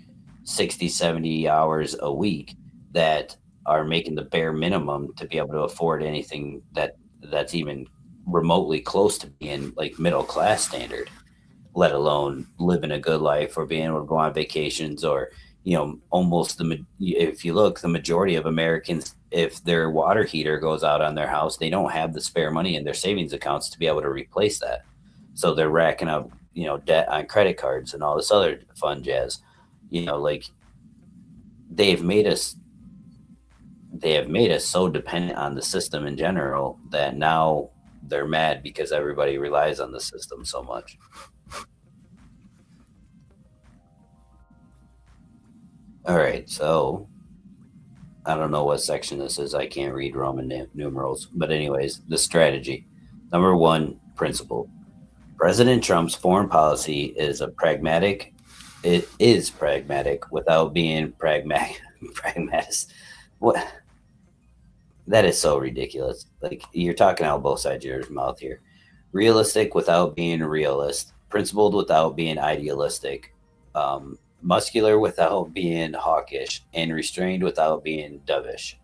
60, 70 hours a week that are making the bare minimum to be able to afford anything that's even remotely close to being like middle class standard, let alone living a good life or being able to go on vacations or, almost if you look, the majority of Americans, if their water heater goes out on their house, they don't have the spare money in their savings accounts to be able to replace that. So they're racking up, debt on credit cards and all this other fun jazz. Like they've made us they have made us so dependent on the system in general that now they're mad because everybody relies on the system so much. All right, so I don't know what section this is. I can't read Roman numerals, but anyways, the strategy. Number one principle: President Trump's foreign policy is a pragmatic. It is pragmatic without being pragmatic. Pragmatic. What? That is so ridiculous. Like you're talking out both sides of your mouth here. Realistic without being realist. Principled without being idealistic. Muscular without being hawkish, and restrained without being dovish.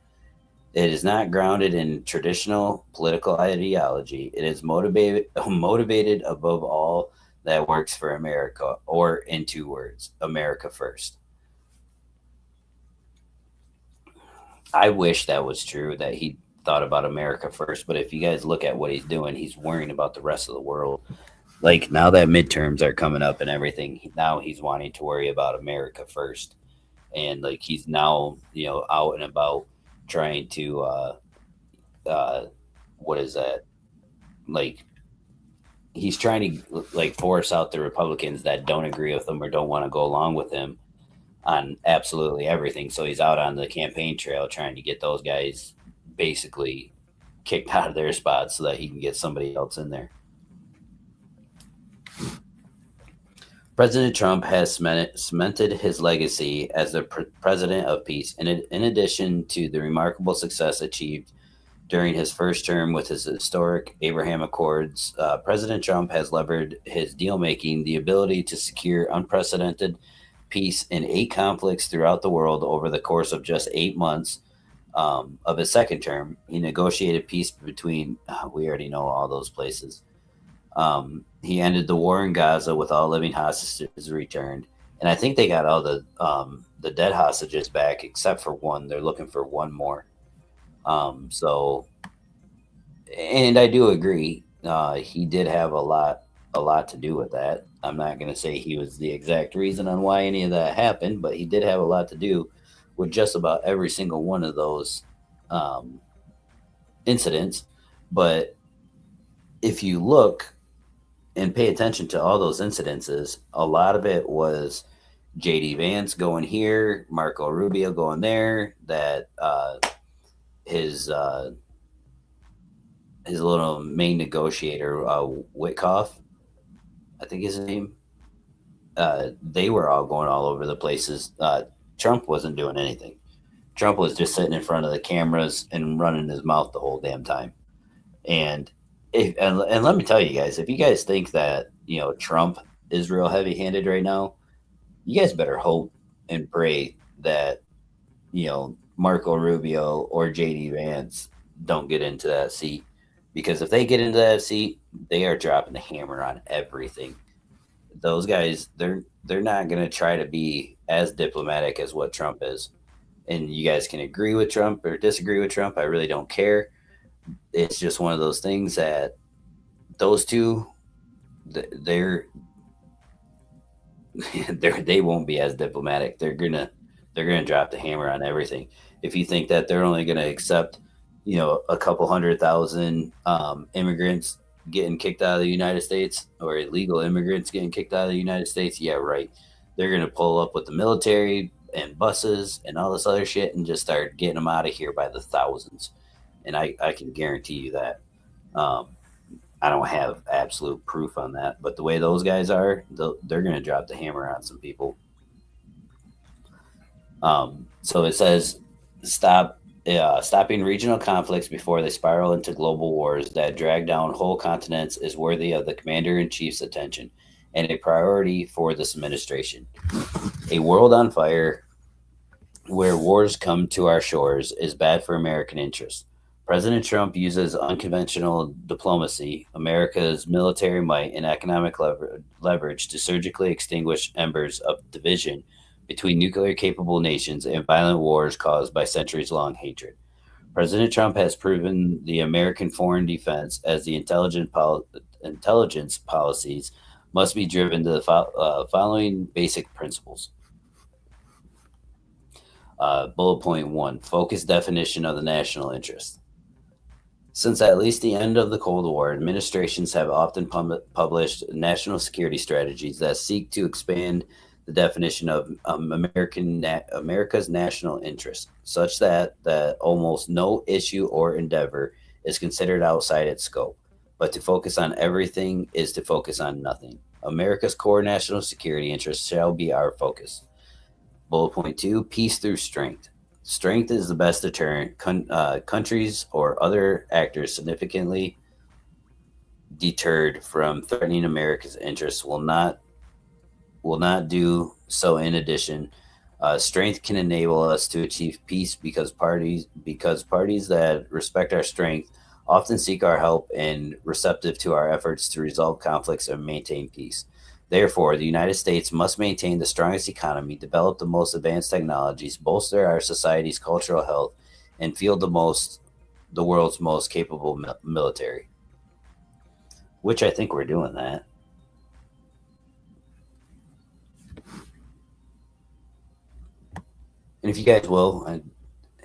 It is not grounded in traditional political ideology. It is motivated above all that works for America, or in two words, America first. I wish that was true, that he thought about America first. But if you guys look at what he's doing, he's worrying about the rest of the world. Like now that midterms are coming up and everything, now he's wanting to worry about America first. And like he's now, out and about trying to, uh, what is that? Like he's trying to like force out the Republicans that don't agree with him or don't want to go along with him on absolutely everything. So he's out on the campaign trail trying to get those guys basically kicked out of their spots so that he can get somebody else in there. President Trump has cemented his legacy as the president of peace. In addition to the remarkable success achieved during his first term with his historic Abraham Accords, President Trump has levered his deal making, the ability to secure unprecedented peace in 8 conflicts throughout the world over the course of just 8 months of his second term. He negotiated peace between, we already know all those places. He ended the war in Gaza with all living hostages returned. And I think they got all the dead hostages back except for one. They're looking for one more. So, and I do agree. He did have a lot to do with that. I'm not going to say he was the exact reason on why any of that happened, but he did have a lot to do with just about every single one of those um, incidents. But if you look and pay attention to all those incidences, a lot of it was JD Vance going here, Marco Rubio going there, that his little main negotiator, Witkoff, I think his name, they were all going all over the places. Trump wasn't doing anything. Trump was just sitting in front of the cameras and running his mouth the whole damn time. And and let me tell you guys, if you guys think that Trump is real heavy handed right now, you guys better hope and pray that Marco Rubio or JD Vance don't get into that seat, because if they get into that seat, they are dropping the hammer on everything. Those guys, they're not going to try to be as diplomatic as what Trump is. And you guys can agree with Trump or disagree with Trump. I really don't care. It's just one of those things that those two, they're they won't be as diplomatic. They're gonna drop the hammer on everything. If you think that they're only gonna accept, a couple 100,000 immigrants getting kicked out of the United States, or illegal immigrants getting kicked out of the United States, yeah, right. They're gonna pull up with the military and buses and all this other shit and just start getting them out of here by the thousands. And I can guarantee you that. Um, I don't have absolute proof on that, but the way those guys are, they're going to drop the hammer on some people. So it says, stopping regional conflicts before they spiral into global wars that drag down whole continents is worthy of the commander in chief's attention and a priority for this administration. A world on fire where wars come to our shores is bad for American interests. President Trump uses unconventional diplomacy, America's military might, and economic leverage to surgically extinguish embers of division between nuclear capable nations and violent wars caused by centuries long hatred. President Trump has proven the American foreign defense as the intelligence policies must be driven to the following basic principles. Bullet point one, focused definition of the national interest. Since at least the end of the Cold War, administrations have often published national security strategies that seek to expand the definition of America's national interest, such that almost no issue or endeavor is considered outside its scope. But to focus on everything is to focus on nothing. America's core national security interests shall be our focus. Bullet point two, peace through strength. Strength is the best deterrent. Countries or other actors significantly deterred from threatening America's interests will not do so. In addition, strength can enable us to achieve peace because parties that respect our strength often seek our help and receptive to our efforts to resolve conflicts and maintain peace. Therefore, the United States must maintain the strongest economy, develop the most advanced technologies, bolster our society's cultural health, and field the world's most capable military. Which I think we're doing that. And if you guys will, I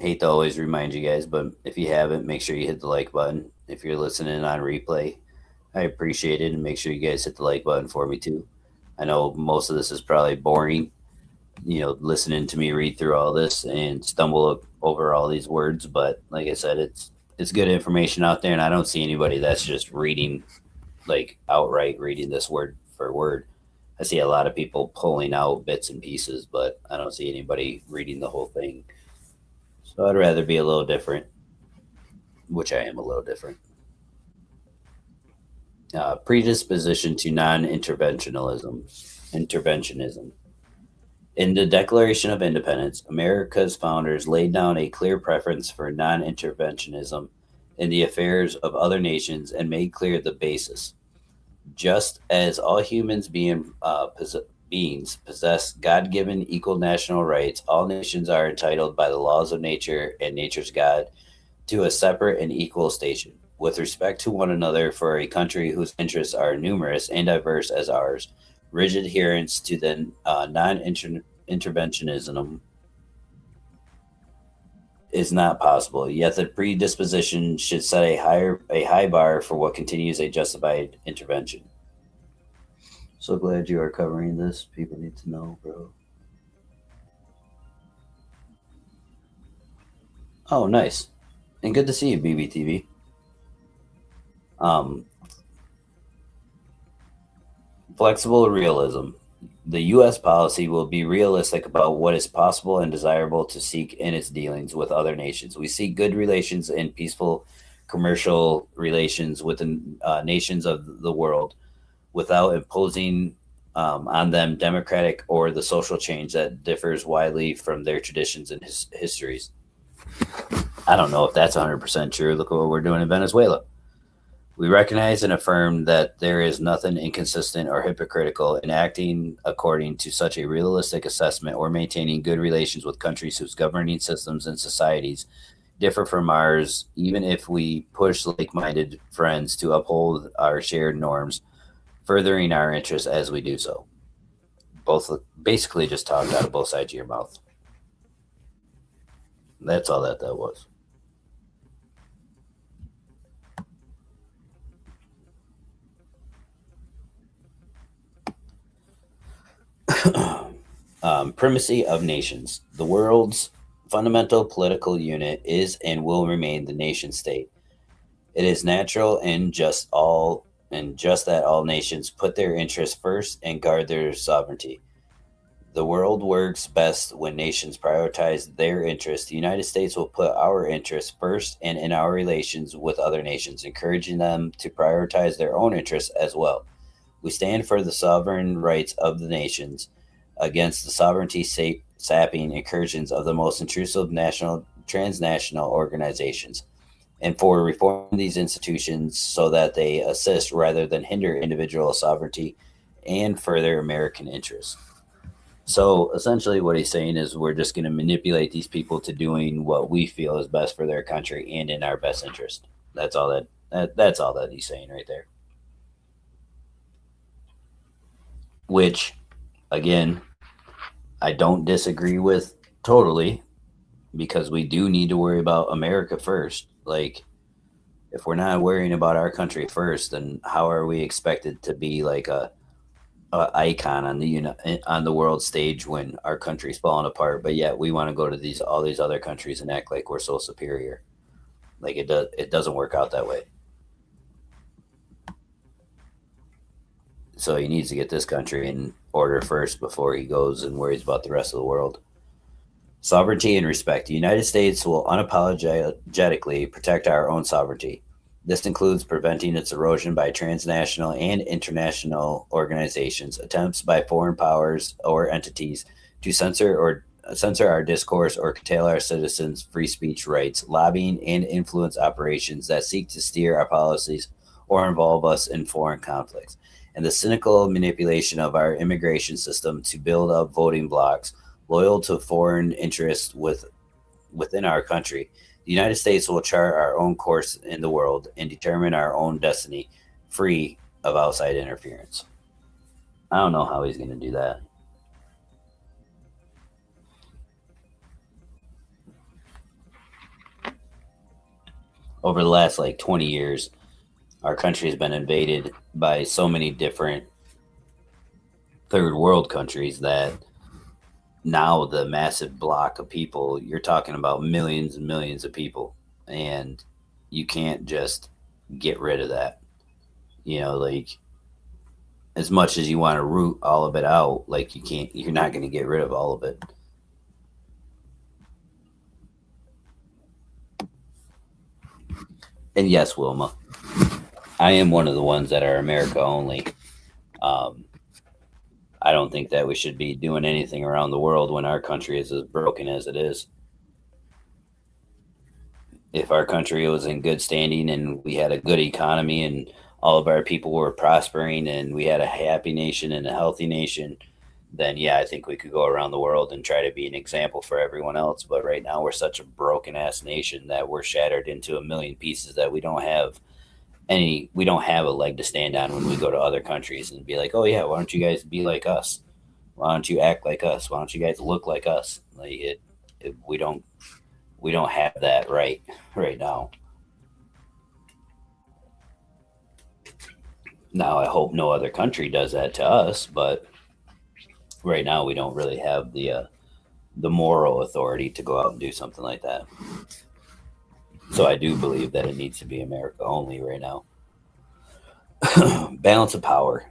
hate to always remind you guys, but if you haven't, make sure you hit the like button. If you're listening on replay, I appreciate it, and make sure you guys hit the like button for me too. I know most of this is probably boring, listening to me read through all this and stumble over all these words, but like I said, it's good information out there, and I don't see anybody that's just reading, like outright reading this word for word. I see a lot of people pulling out bits and pieces, but I don't see anybody reading the whole thing. So I'd rather be a little different, which I am a little different. Predisposition to interventionism. In the Declaration of Independence, America's founders laid down a clear preference for non-interventionism in the affairs of other nations and made clear the basis. Just as all beings possess God-given equal national rights, all nations are entitled by the laws of nature and nature's God to a separate and equal station with respect to one another. For a country whose interests are numerous and diverse as ours, rigid adherence to the non-interventionism is not possible. Yet the predisposition should set a high bar for what continues a justified intervention. So glad you are covering this. People need to know, bro. Oh, nice. And good to see you, BBTV. Flexible realism. The U.S. policy will be realistic about what is possible and desirable to seek in its dealings with other nations. We seek good relations and peaceful commercial relations with the nations of the world without imposing on them democratic or the social change that differs widely from their traditions and histories. I don't know if that's 100% true. Look at what we're doing in Venezuela. We recognize and affirm that there is nothing inconsistent or hypocritical in acting according to such a realistic assessment or maintaining good relations with countries whose governing systems and societies differ from ours, even if we push like minded friends to uphold our shared norms, furthering our interests as we do so. Both basically just talked out of both sides of your mouth. That's all that was. Primacy of nations. The world's fundamental political unit is and will remain the nation state. It is natural and just that all nations put their interests first and guard their sovereignty. The world works best when nations prioritize their interests. The United States will put our interests first and in our relations with other nations, encouraging them to prioritize their own interests as well. We stand for the sovereign rights of the nations against the sovereignty sapping incursions of the most intrusive national transnational organizations, and for reforming these institutions so that they assist rather than hinder individual sovereignty and further American interests. So essentially, what he's saying is we're just going to manipulate these people to doing what we feel is best for their country and in our best interest. That's all that he's saying right there. Which, again, I don't disagree with totally, because we do need to worry about America first. Like, if we're not worrying about our country first, then how are we expected to be like a icon on on the world stage when our country's falling apart? But yet we want to go to these all these other countries and act like we're so superior. Like it doesn't work out that way. So he needs to get this country in order first before he goes and worries about the rest of the world. Sovereignty and respect. The United States will unapologetically protect our own sovereignty. This includes preventing its erosion by transnational and international organizations, attempts by foreign powers or entities to censor our discourse or curtail our citizens' free speech rights, lobbying and influence operations that seek to steer our policies or involve us in foreign conflicts, and the cynical manipulation of our immigration system to build up voting blocs loyal to foreign interests within our country. The United States will chart our own course in the world and determine our own destiny, free of outside interference. I don't know how he's going to do that. Over the last like 20 years, our country has been invaded by so many different third world countries that now the massive block of people, you're talking about millions and millions of people, and you can't just get rid of that. Like, as much as you want to root all of it out, like you're not going to get rid of all of it. And yes, Wilma, I am one of the ones that are America only. um, I don't think that we should be doing anything around the world when our country is as broken as it is. If our country was in good standing and we had a good economy and all of our people were prospering and we had a happy nation and a healthy nation, then yeah, I think we could go around the world and try to be an example for everyone else. But right now, we're such a broken ass nation that we're shattered into a million pieces that we don't have a leg to stand on when we go to other countries and be like, oh yeah, why don't you guys be like us? Why don't you act like us? Why don't you guys look like us? Like we don't have that right now. Now I hope no other country does that to us, but right now we don't really have the moral authority to go out and do something like that. So I do believe that it needs to be America only right now. Balance of power.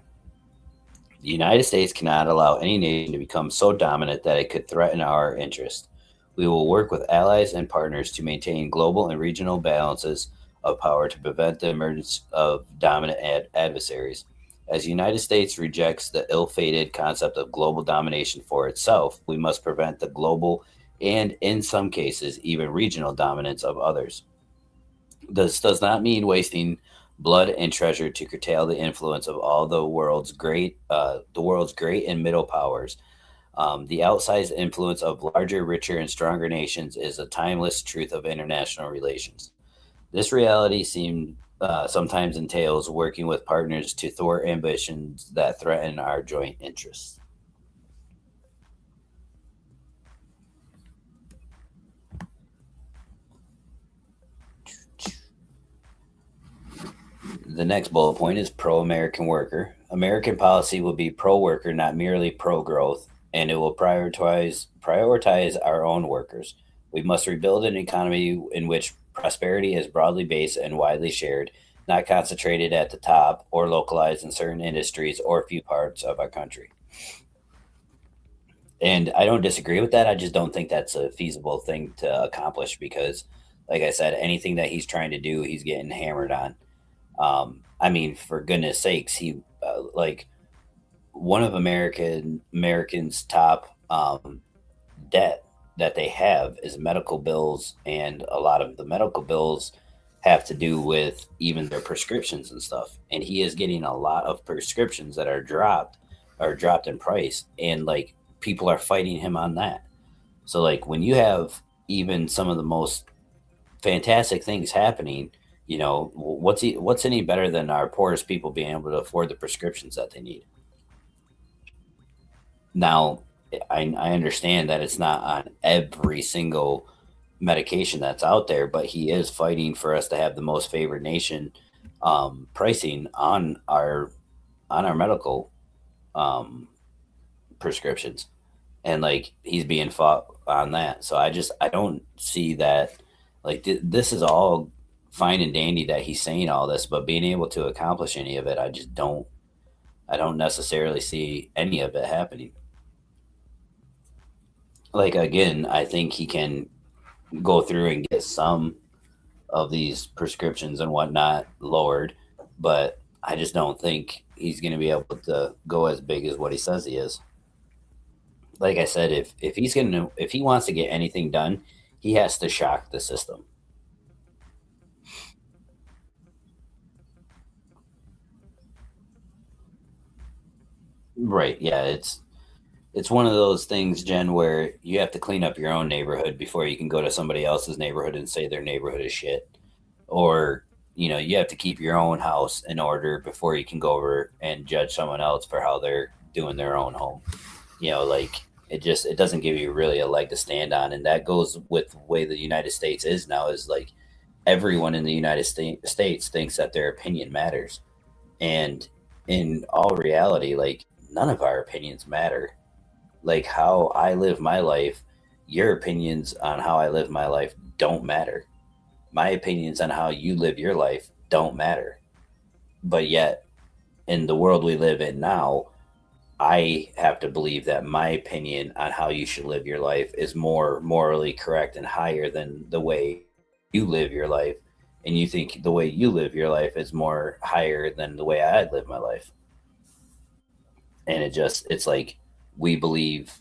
The United States cannot allow any nation to become so dominant that it could threaten our interest. We will work with allies and partners to maintain global and regional balances of power to prevent the emergence of dominant adversaries. As the United States rejects the ill fated concept of global domination for itself, we must prevent the global and, in some cases, even regional dominance of others. This does not mean wasting blood and treasure to curtail the influence of all the world's great and middle powers, The outsized influence of larger, richer, and stronger nations is a timeless truth of international relations. This reality sometimes entails working with partners to thwart ambitions that threaten our joint interests. The next bullet point is pro American worker. American policy will be pro worker, not merely pro growth, and it will prioritize our own workers. We must rebuild an economy in which prosperity is broadly based and widely shared, not concentrated at the top or localized in certain industries or few parts of our country. And I don't disagree with that. I just don't think that's a feasible thing to accomplish because, like I said, anything that he's trying to do, he's getting hammered on. I mean, for goodness sakes, he like one of Americans' top debt that they have is medical bills, and a lot of the medical bills have to do with even their prescriptions and stuff. And he is getting a lot of prescriptions that are dropped in price, and like people are fighting him on that. So like when you have even some of the most fantastic things happening, what's any better than our poorest people being able to afford the prescriptions that they need? Now, I understand that it's not on every single medication that's out there, but he is fighting for us to have the most favored nation pricing on our medical um, prescriptions, and like he's being fought on that. So I don't see that like this is all fine and dandy that he's saying all this, but being able to accomplish any of it, I don't necessarily see any of it happening. Like again, I think he can go through and get some of these prescriptions and whatnot lowered, but I just don't think he's going to be able to go as big as what he says he is. Like I said, if he wants to get anything done, he has to shock the system. Right? Yeah, it's one of those things, Jen, where you have to clean up your own neighborhood before you can go to somebody else's neighborhood and say their neighborhood is shit. Or, you have to keep your own house in order before you can go over and judge someone else for how they're doing their own home. Like it doesn't give you really a leg to stand on. And that goes with the way the United States is now, is like everyone in the States thinks that their opinion matters. And in all reality, like none of our opinions matter. Like how I live my life, your opinions on how I live my life don't matter. My opinions on how you live your life don't matter. But yet, in the world we live in now, I have to believe that my opinion on how you should live your life is more morally correct and higher than the way you live your life. And you think the way you live your life is more higher than the way I live my life. And it's like we believe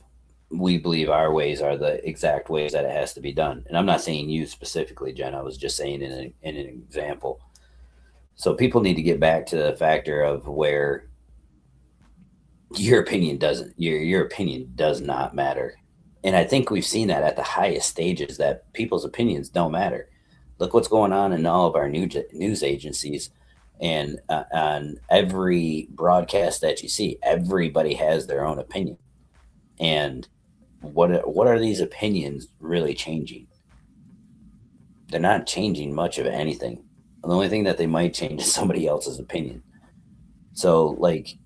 we believe our ways are the exact ways that it has to be done. And I'm not saying you specifically, Jen. I was just saying in an example. So people need to get back to the factor of where your opinion does not matter. And I think we've seen that at the highest stages that people's opinions don't matter. Look what's going on in all of our news agencies, and on every broadcast that you see, everybody has their own opinion. And what are these opinions really changing? They're not changing much of anything. The only thing that they might change is somebody else's opinion. So, like,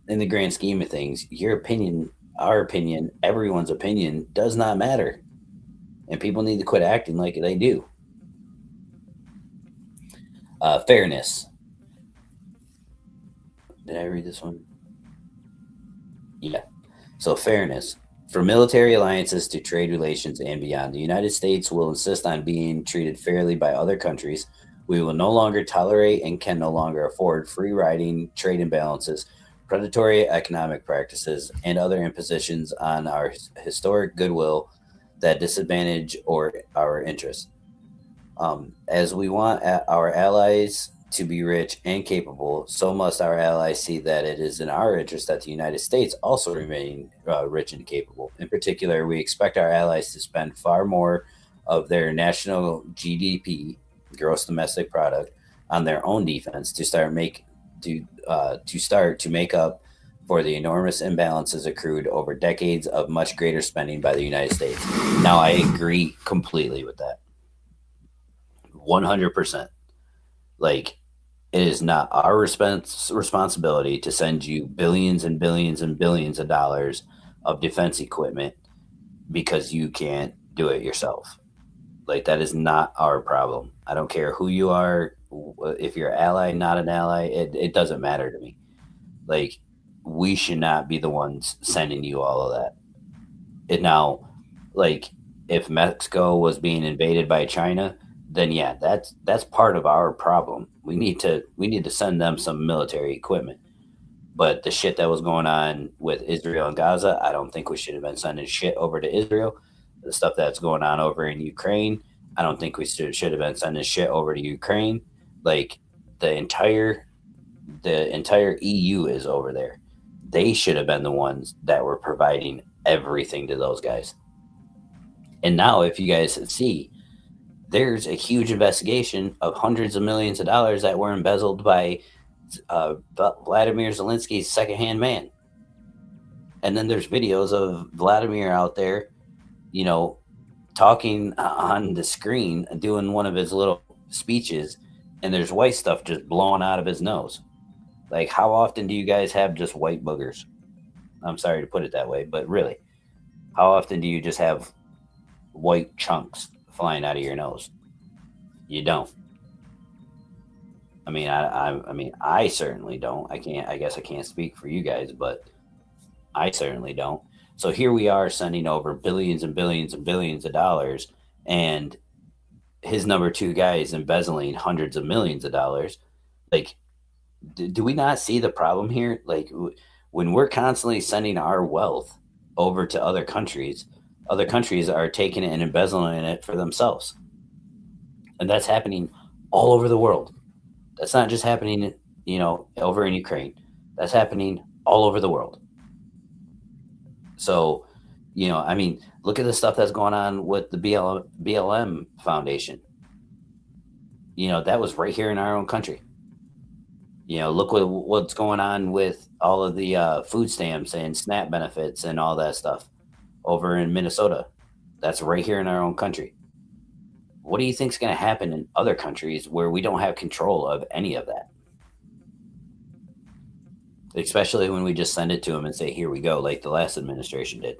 in the grand scheme of things, your opinion, our opinion, everyone's opinion does not matter. And people need to quit acting like they do. Fairness. Did I read this one? Yeah. So, fairness. From military alliances to trade relations and beyond, the United States will insist on being treated fairly by other countries. We will no longer tolerate and can no longer afford free riding trade imbalances, predatory economic practices, and other impositions on our historic goodwill that disadvantage or our interests. As we want our allies to be rich and capable, so must our allies see that it is in our interest that the United States also remain rich and capable. In particular, we expect our allies to spend far more of their national GDP, gross domestic product, on their own defense to start to make up for the enormous imbalances accrued over decades of much greater spending by the United States. Now, I agree completely with that. 100%. Like, it is not our responsibility to send you billions and billions and billions of dollars of defense equipment because you can't do it yourself. Like, that is not our problem. I don't care who you are, if you're ally, not an ally, it doesn't matter to me. Like, we should not be the ones sending you all of that. And now, like, if Mexico was being invaded by China, then yeah, that's part of our problem. We need to send them some military equipment. But the shit that was going on with Israel and Gaza, I don't think we should have been sending shit over to Israel. The stuff that's going on over in Ukraine, I don't think we should have been sending shit over to Ukraine. Like, the entire EU is over there. They should have been the ones that were providing everything to those guys. And now, if you guys see, there's a huge investigation of hundreds of millions of dollars that were embezzled by Vladimir Zelensky's secondhand man. And then there's videos of Vladimir out there, you know, talking on the screen, doing one of his little speeches, and there's white stuff just blowing out of his nose. Like, how often do you guys have just white boogers? I'm sorry to put it that way, but really, how often do you just have white chunks flying out of your nose? You don't. I mean, I certainly don't. I guess I can't speak for you guys, but I certainly don't. So here we are sending over billions and billions and billions of dollars, and his number two guy is embezzling hundreds of millions of dollars. Like, do we not see the problem here? Like, when we're constantly sending our wealth over to other countries are taking it and embezzling it for themselves. And that's happening all over the world. That's not just happening, over in Ukraine. That's happening all over the world. So, I mean, look at the stuff that's going on with the BLM Foundation. That was right here in our own country. Look what's going on with all of the food stamps and SNAP benefits and all that stuff over in Minnesota. That's right here in our own country. What do you think is going to happen in other countries where we don't have control of any of that? Especially when we just send it to them and say, here we go, like the last administration did.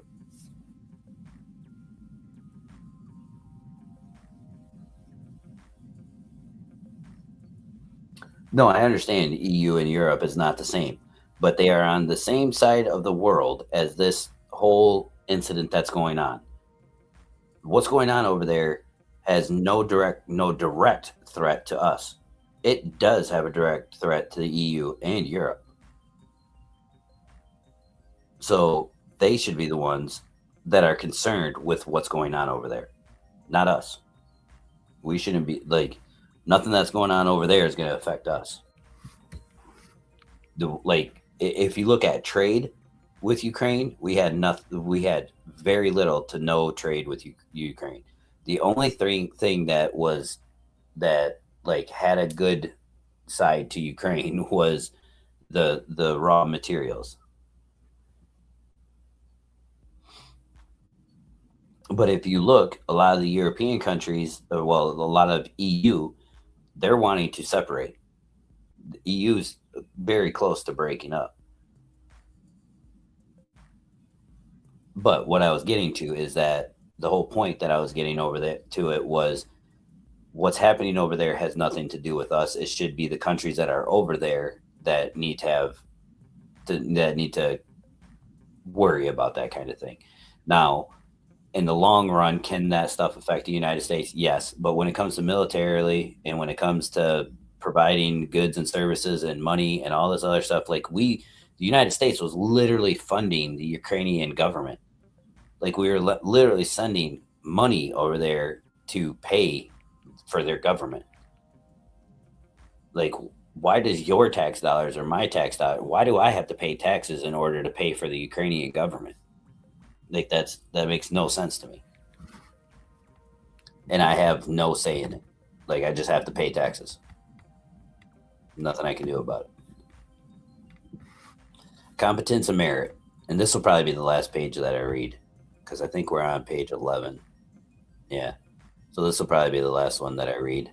No, I understand EU and Europe is not the same, but they are on the same side of the world as this whole incident that's going on. What's going on over there has no direct threat to us. It does have a direct threat to the EU and Europe. So they should be the ones that are concerned with what's going on over there, not us. We shouldn't be like, nothing that's going on over there is going to affect us. If you look at trade with Ukraine, we had nothing. We had very little to no trade with Ukraine. The only thing that like had a good side to Ukraine was the raw materials. But if you look, a lot of the European countries, well, a lot of EU, they're wanting to separate. The EU's very close to breaking up. But what I was getting to is that the whole point that I was getting over there to it was what's happening over there has nothing to do with us. It should be the countries that are over there that need to worry about that kind of thing. Now, in the long run, can that stuff affect the United States? Yes. But when it comes to militarily and when it comes to providing goods and services and money and all this other stuff, the United States was literally funding the Ukrainian government. Like, we were literally sending money over there to pay for their government. Like, why does your tax dollars or my tax dollar? Why do I have to pay taxes in order to pay for the Ukrainian government? Like that makes no sense to me, and I have no say in it. Like I just have to pay taxes. Nothing I can do about it. Competence and merit, and this will probably be the last page that I read because I think we're on page 11. Yeah, so this will probably be the last one that I read.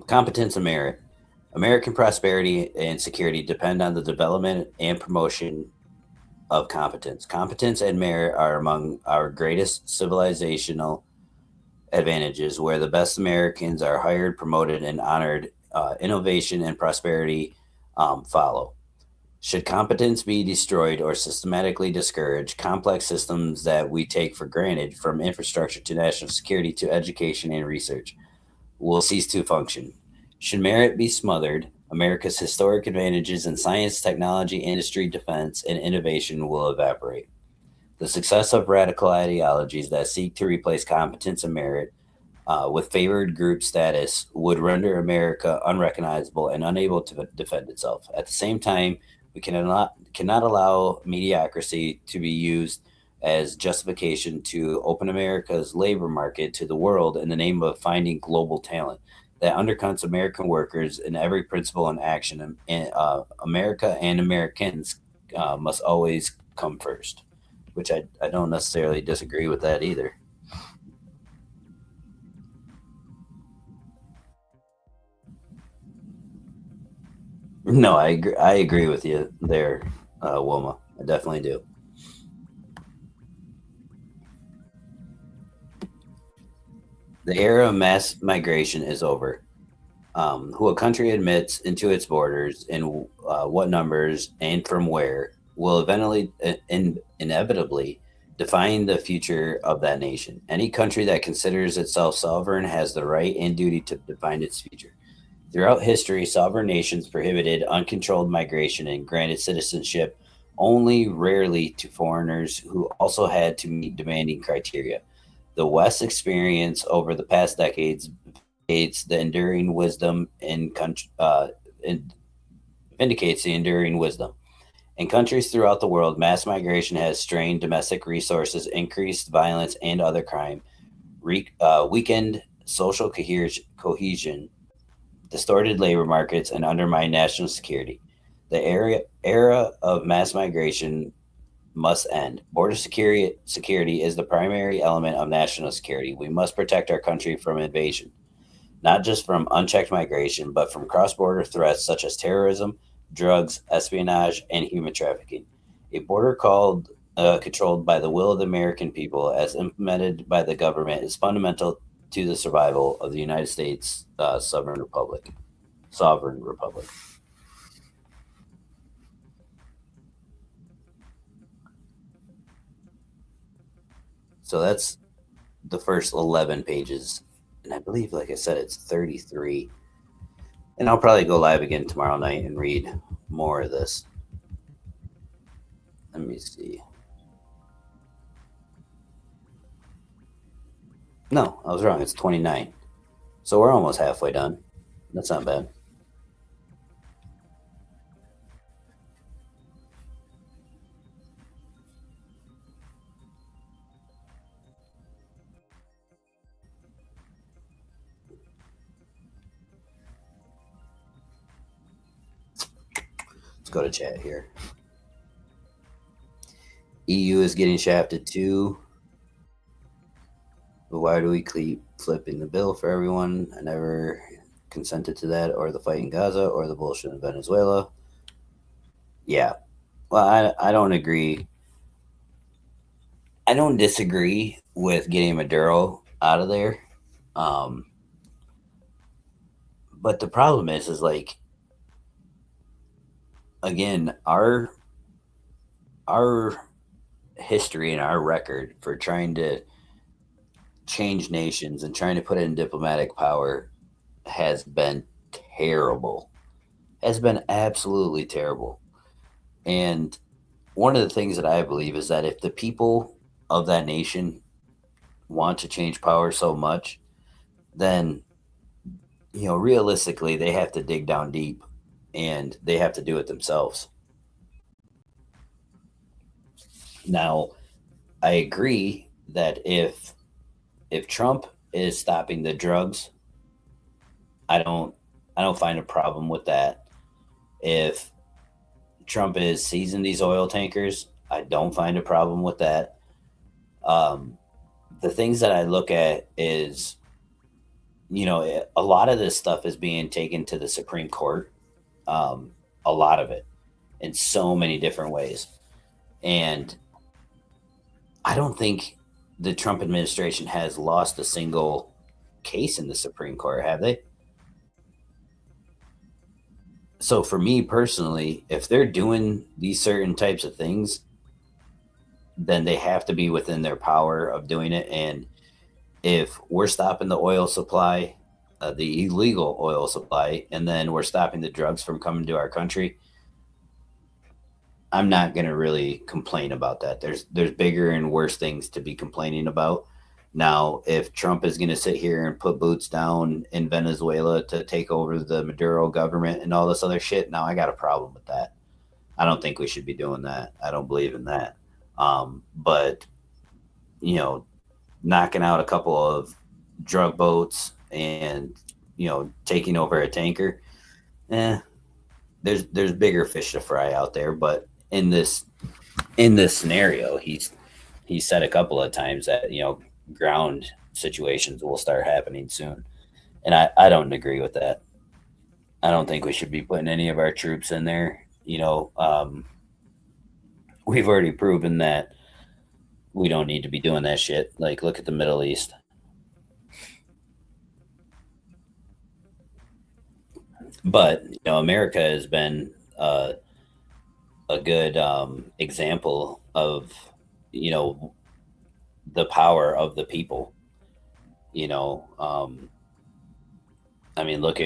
Competence and merit. American prosperity and security depend on the development and promotion of competence. Competence and merit are among our greatest civilizational advantages, where the best Americans are hired, promoted, and honored. Innovation and prosperity follow. Should competence be destroyed or systematically discouraged, complex systems that we take for granted, from infrastructure to national security to education and research, will cease to function. Should merit be smothered, America's historic advantages in science, technology, industry, defense, and innovation will evaporate. The success of radical ideologies that seek to replace competence and merit with favored group status would render America unrecognizable and unable to defend itself. At the same time, we cannot allow mediocrity to be used as justification to open America's labor market to the world in the name of finding global talent that undercuts American workers in every principle and action. And America and Americans must always come first, which I don't necessarily disagree with that either. No, I agree with you there, Wilma. I definitely do. The era of mass migration is over. Who a country admits into its borders, in what numbers and from where, will eventually, inevitably, define the future of that nation. Any country that considers itself sovereign has the right and duty to define its future. Throughout history, sovereign nations prohibited uncontrolled migration and granted citizenship only rarely to foreigners who also had to meet demanding criteria. The West's experience over the past decades vindicates the enduring wisdom in vindicates the enduring wisdom. In countries throughout the world, mass migration has strained domestic resources, increased violence and other crime, weakened social cohesion, distorted labor markets, and undermined national security. The era of mass migration must end. Border security is the primary element of national security. We must protect our country from invasion, not just from unchecked migration, but from cross border threats such as terrorism, drugs, espionage, and human trafficking. A border controlled by the will of the American people, as implemented by the government, is fundamental to the survival of the United States sovereign republic. Sovereign republic. So that's the first 11 pages. And I believe, like I said, it's 33. And I'll probably go live again tomorrow night and read more of this. Let me see. No, I was wrong. It's 29. So we're almost halfway done. That's not bad. Let's go to chat here. EU is getting shafted too. But why do we keep flipping the bill for everyone? I never consented to that, or the fight in Gaza, or the bullshit in Venezuela. Yeah. Well, I don't agree. I don't disagree with getting Maduro out of there. Um, but the problem is like, again, our history and our record for trying to change nations and trying to put in diplomatic power has been terrible. Has been absolutely terrible. And one of the things that I believe is that if the people of that nation want to change power so much, then realistically, they have to dig down deep and they have to do it themselves. Now, I agree that if Trump is stopping the drugs, I don't I don't find a problem with that. If Trump is seizing these oil tankers, I don't find a problem with that. Um, the things that I look at is, a lot of this stuff is being taken to the Supreme Court. Um, a lot of it in so many different ways. And I don't think the Trump administration has lost a single case in the Supreme Court, have they? So for me personally, if they're doing these certain types of things, then they have to be within their power of doing it. And if we're stopping the oil supply, the illegal oil supply, and then we're stopping the drugs from coming to our country, I'm not going to really complain about that. There's bigger and worse things to be complaining about. Now, if Trump is going to sit here and put boots down in Venezuela to take over the Maduro government and all this other shit, now I got a problem with that. I don't think we should be doing that. I don't believe in that. But you know, knocking out a couple of drug boats and taking over a tanker, eh, there's bigger fish to fry out there. But in this scenario, he said a couple of times that ground situations will start happening soon, and I don't agree with that. I don't think we should be putting any of our troops in there. We've already proven that we don't need to be doing that shit. Like, look at the Middle East. But America has been a good example of you know the power of the people. You know, I mean, look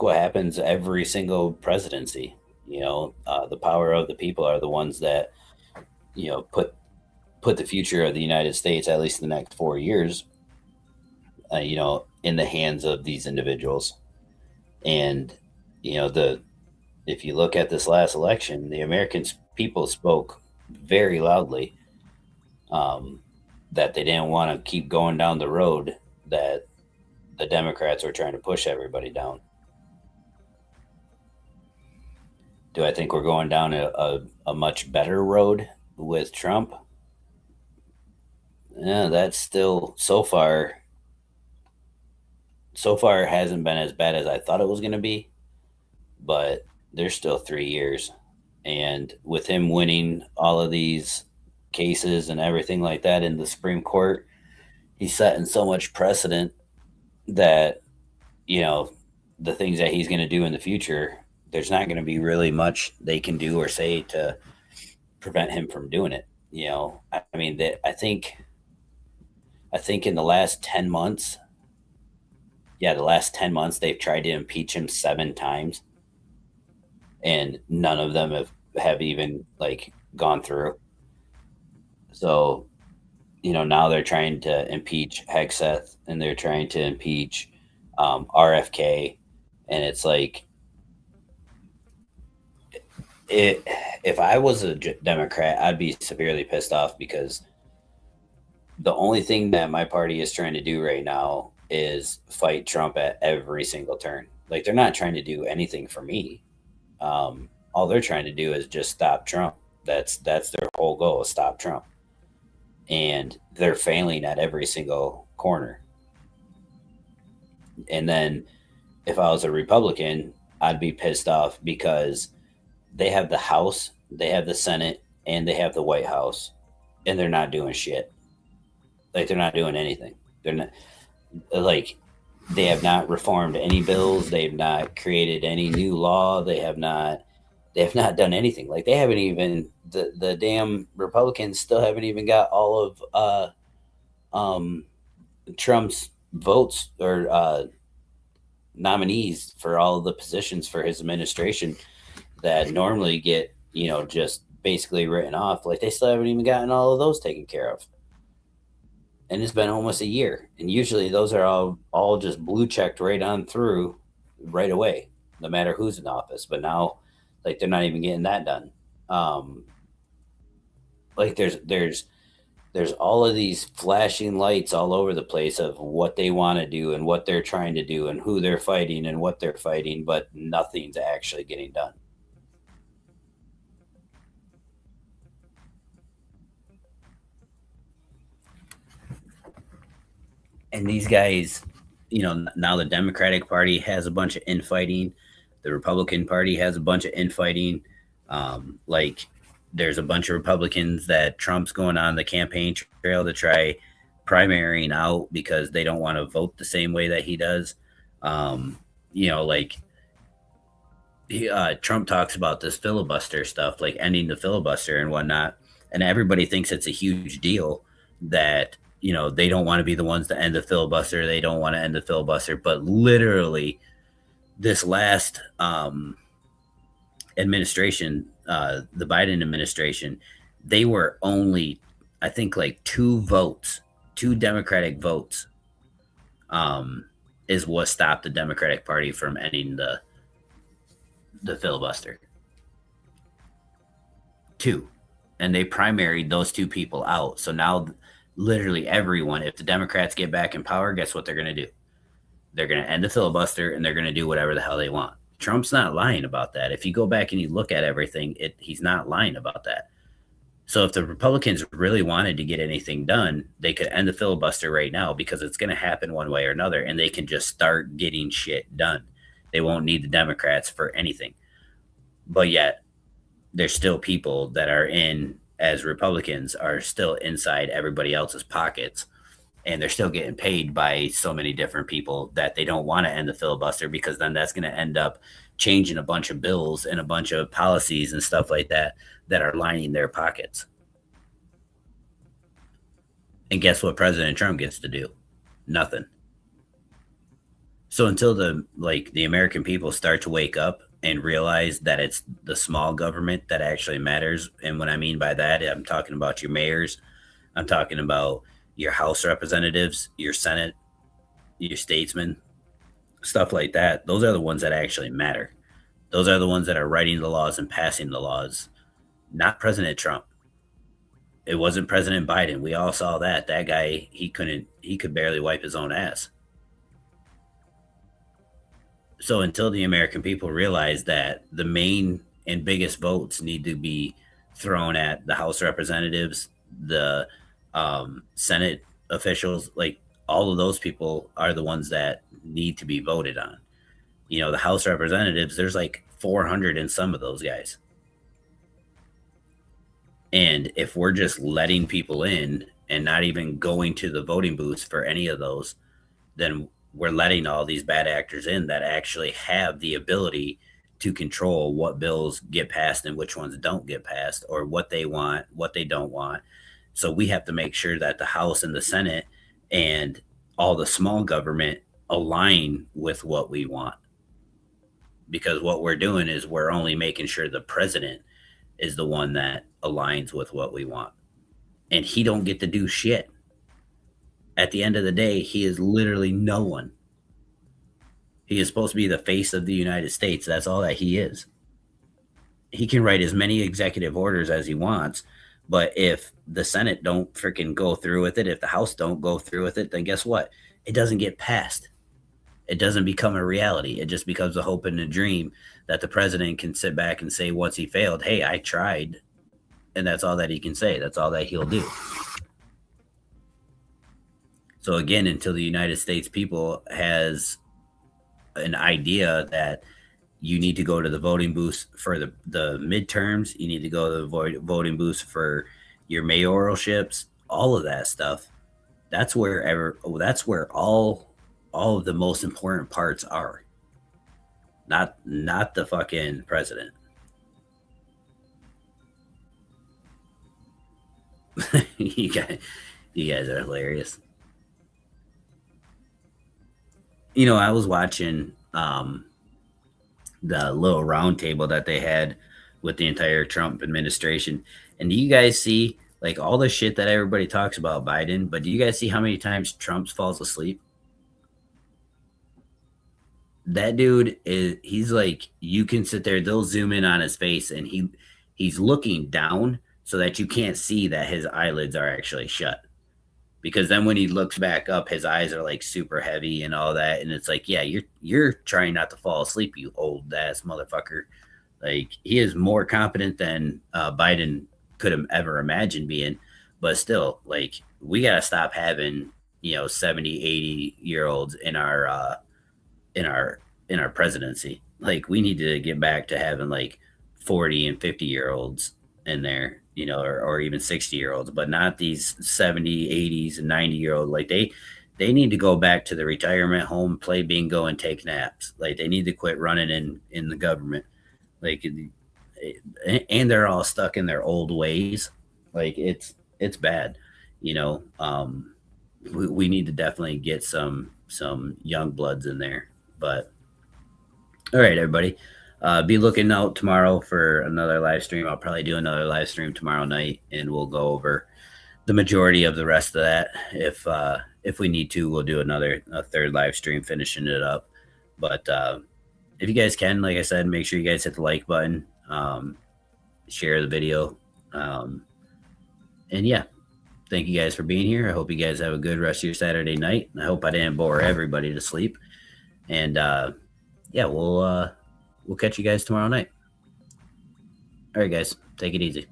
what happens every single presidency. The power of the people are the ones that put the future of the United States, at least the next 4 years, in the hands of these individuals. And the if you look at this last election, the American people spoke very loudly, um, that they didn't want to keep going down the road that the Democrats were trying to push everybody down. Do I think we're going down a much better road with Trump? Yeah, that's still so far hasn't been as bad as I thought it was going to be, but there's still 3 years. And with him winning all of these cases and everything like that in the Supreme Court, he's setting so much precedent that, you know, the things that he's going to do in the future, there's not going to be really much they can do or say to prevent him from doing it. I mean, that I think in the last 10 months, yeah, the last 10 months, they've tried to impeach him 7 times, and none of them have even like gone through. So, now they're trying to impeach Hegseth and they're trying to impeach RFK. And it's like, it, if I was a Democrat, I'd be severely pissed off because the only thing that my party is trying to do right now is fight Trump at every single turn. Like, they're not trying to do anything for me. All they're trying to do is just stop Trump. That's their whole goal, is stop Trump. And they're failing at every single corner. And then if I was a Republican, I'd be pissed off because they have the House, they have the Senate, and they have the White House, and they're not doing shit. Like, they're not doing anything. They're not, like, they have not reformed any bills. They've not created any new law. They have not done anything. Like, they haven't even the damn Republicans still haven't even got all of um Trump's votes or nominees for all of the positions for his administration that normally get, just basically written off. Like, they still haven't even gotten all of those taken care of. And it's been almost a year. And usually those are all just blue checked right on through. right away, no matter who's in office. But now, like, they're not even getting that done. Um, like there's all of these flashing lights all over the place of what they want to do and what they're trying to do and who they're fighting and what they're fighting, but nothing's actually getting done. And these guys, now the Democratic Party has a bunch of infighting, the Republican Party has a bunch of infighting. Like, there's a bunch of Republicans that Trump's going on the campaign trail to try primarying out because they don't want to vote the same way that he does. Like, Trump talks about this filibuster stuff, like ending the filibuster and whatnot, and everybody thinks it's a huge deal that they don't want to be the ones to end the filibuster. They don't want to end the filibuster, but literally, this last administration, the Biden administration, they were only, I think, like two Democratic votes, is what stopped the Democratic Party from ending the filibuster. Two. And they primaried those two people out. So now literally everyone, if the Democrats get back in power, guess what they're going to do? They're going to end the filibuster and they're going to do whatever the hell they want. Trump's not lying about that. If you go back and you look at everything, he's not lying about that. So if the Republicans really wanted to get anything done, they could end the filibuster right now because it's going to happen one way or another, and they can just start getting shit done. They won't need the Democrats for anything. But yet, there's still people that are in, as Republicans, are still inside everybody else's pockets, and they're still getting paid by so many different people that they don't want to end the filibuster, because then that's going to end up changing a bunch of bills and a bunch of policies and stuff like that are lining their pockets. And guess what President Trump gets to do? Nothing. So until the American people start to wake up and realize that it's the small government that actually matters, and what I mean by that, I'm talking about your mayors, I'm talking about your House representatives, your Senate, your statesmen, stuff like that. Those are the ones that actually matter. Those are the ones that are writing the laws and passing the laws, not President Trump. It wasn't President Biden. We all saw that. That guy, he could barely wipe his own ass. So until the American people realize that the main and biggest votes need to be thrown at the House representatives, the Senate officials, like, all of those people are the ones that need to be voted on. The House representatives, there's like 400 in some of those guys. And if we're just letting people in and not even going to the voting booths for any of those, then we're letting all these bad actors in that actually have the ability to control what bills get passed and which ones don't get passed, or what they want, what they don't want. So we have to make sure that the House and the Senate and all the small government align with what we want. Because what we're doing is we're only making sure the president is the one that aligns with what we want. And he don't get to do shit. At the end of the day, he is literally no one. He is supposed to be the face of the United States. That's all that he is. He can write as many executive orders as he wants, but if the Senate don't freaking go through with it, if the House don't go through with it, then guess what? It doesn't get passed. It doesn't become a reality. It just becomes a hope and a dream that the president can sit back and say once he failed, hey, I tried. And that's all that he can say. That's all that he'll do. So again, until the United States people has an idea that you need to go to the voting booths for the midterms, you need to go to the voting booths for your mayoralships, all of that stuff. That's where all of the most important parts are. Not the fucking president. you guys are hilarious. I was watching the little round table that they had with the entire Trump administration. And do you guys see, like, all the shit that everybody talks about Biden, but do you guys see how many times Trump falls asleep? that dude is, he's like, you can sit there, they'll zoom in on his face, and he's looking down so that you can't see that his eyelids are actually shut. Because then when he looks back up, his eyes are like super heavy and all that, and it's like, yeah, you're trying not to fall asleep, you old ass motherfucker. Like, he is more competent than Biden could have ever imagined being, but still, like, we gotta stop having 70, 80-year olds in our in our presidency. Like, we need to get back to having like 40 and 50-year olds in there, or even 60-year olds, but not these 70, 80s, and 90-year old. Like, they need to go back to the retirement home, play bingo, and take naps. Like, they need to quit running in the government. Like, and they're all stuck in their old ways. Like, it's bad. We need to definitely get some young bloods in there. But all right, everybody, be looking out tomorrow for another live stream. I'll probably do another live stream tomorrow night, and we'll go over the majority of the rest of that. If we need to, we'll do a third live stream finishing it up. But if you guys can, like I said, make sure you guys hit the like button, share the video, and yeah, thank you guys for being here. I hope you guys have a good rest of your Saturday night. I hope I didn't bore everybody to sleep. And yeah, we'll catch you guys tomorrow night. All right, guys, take it easy.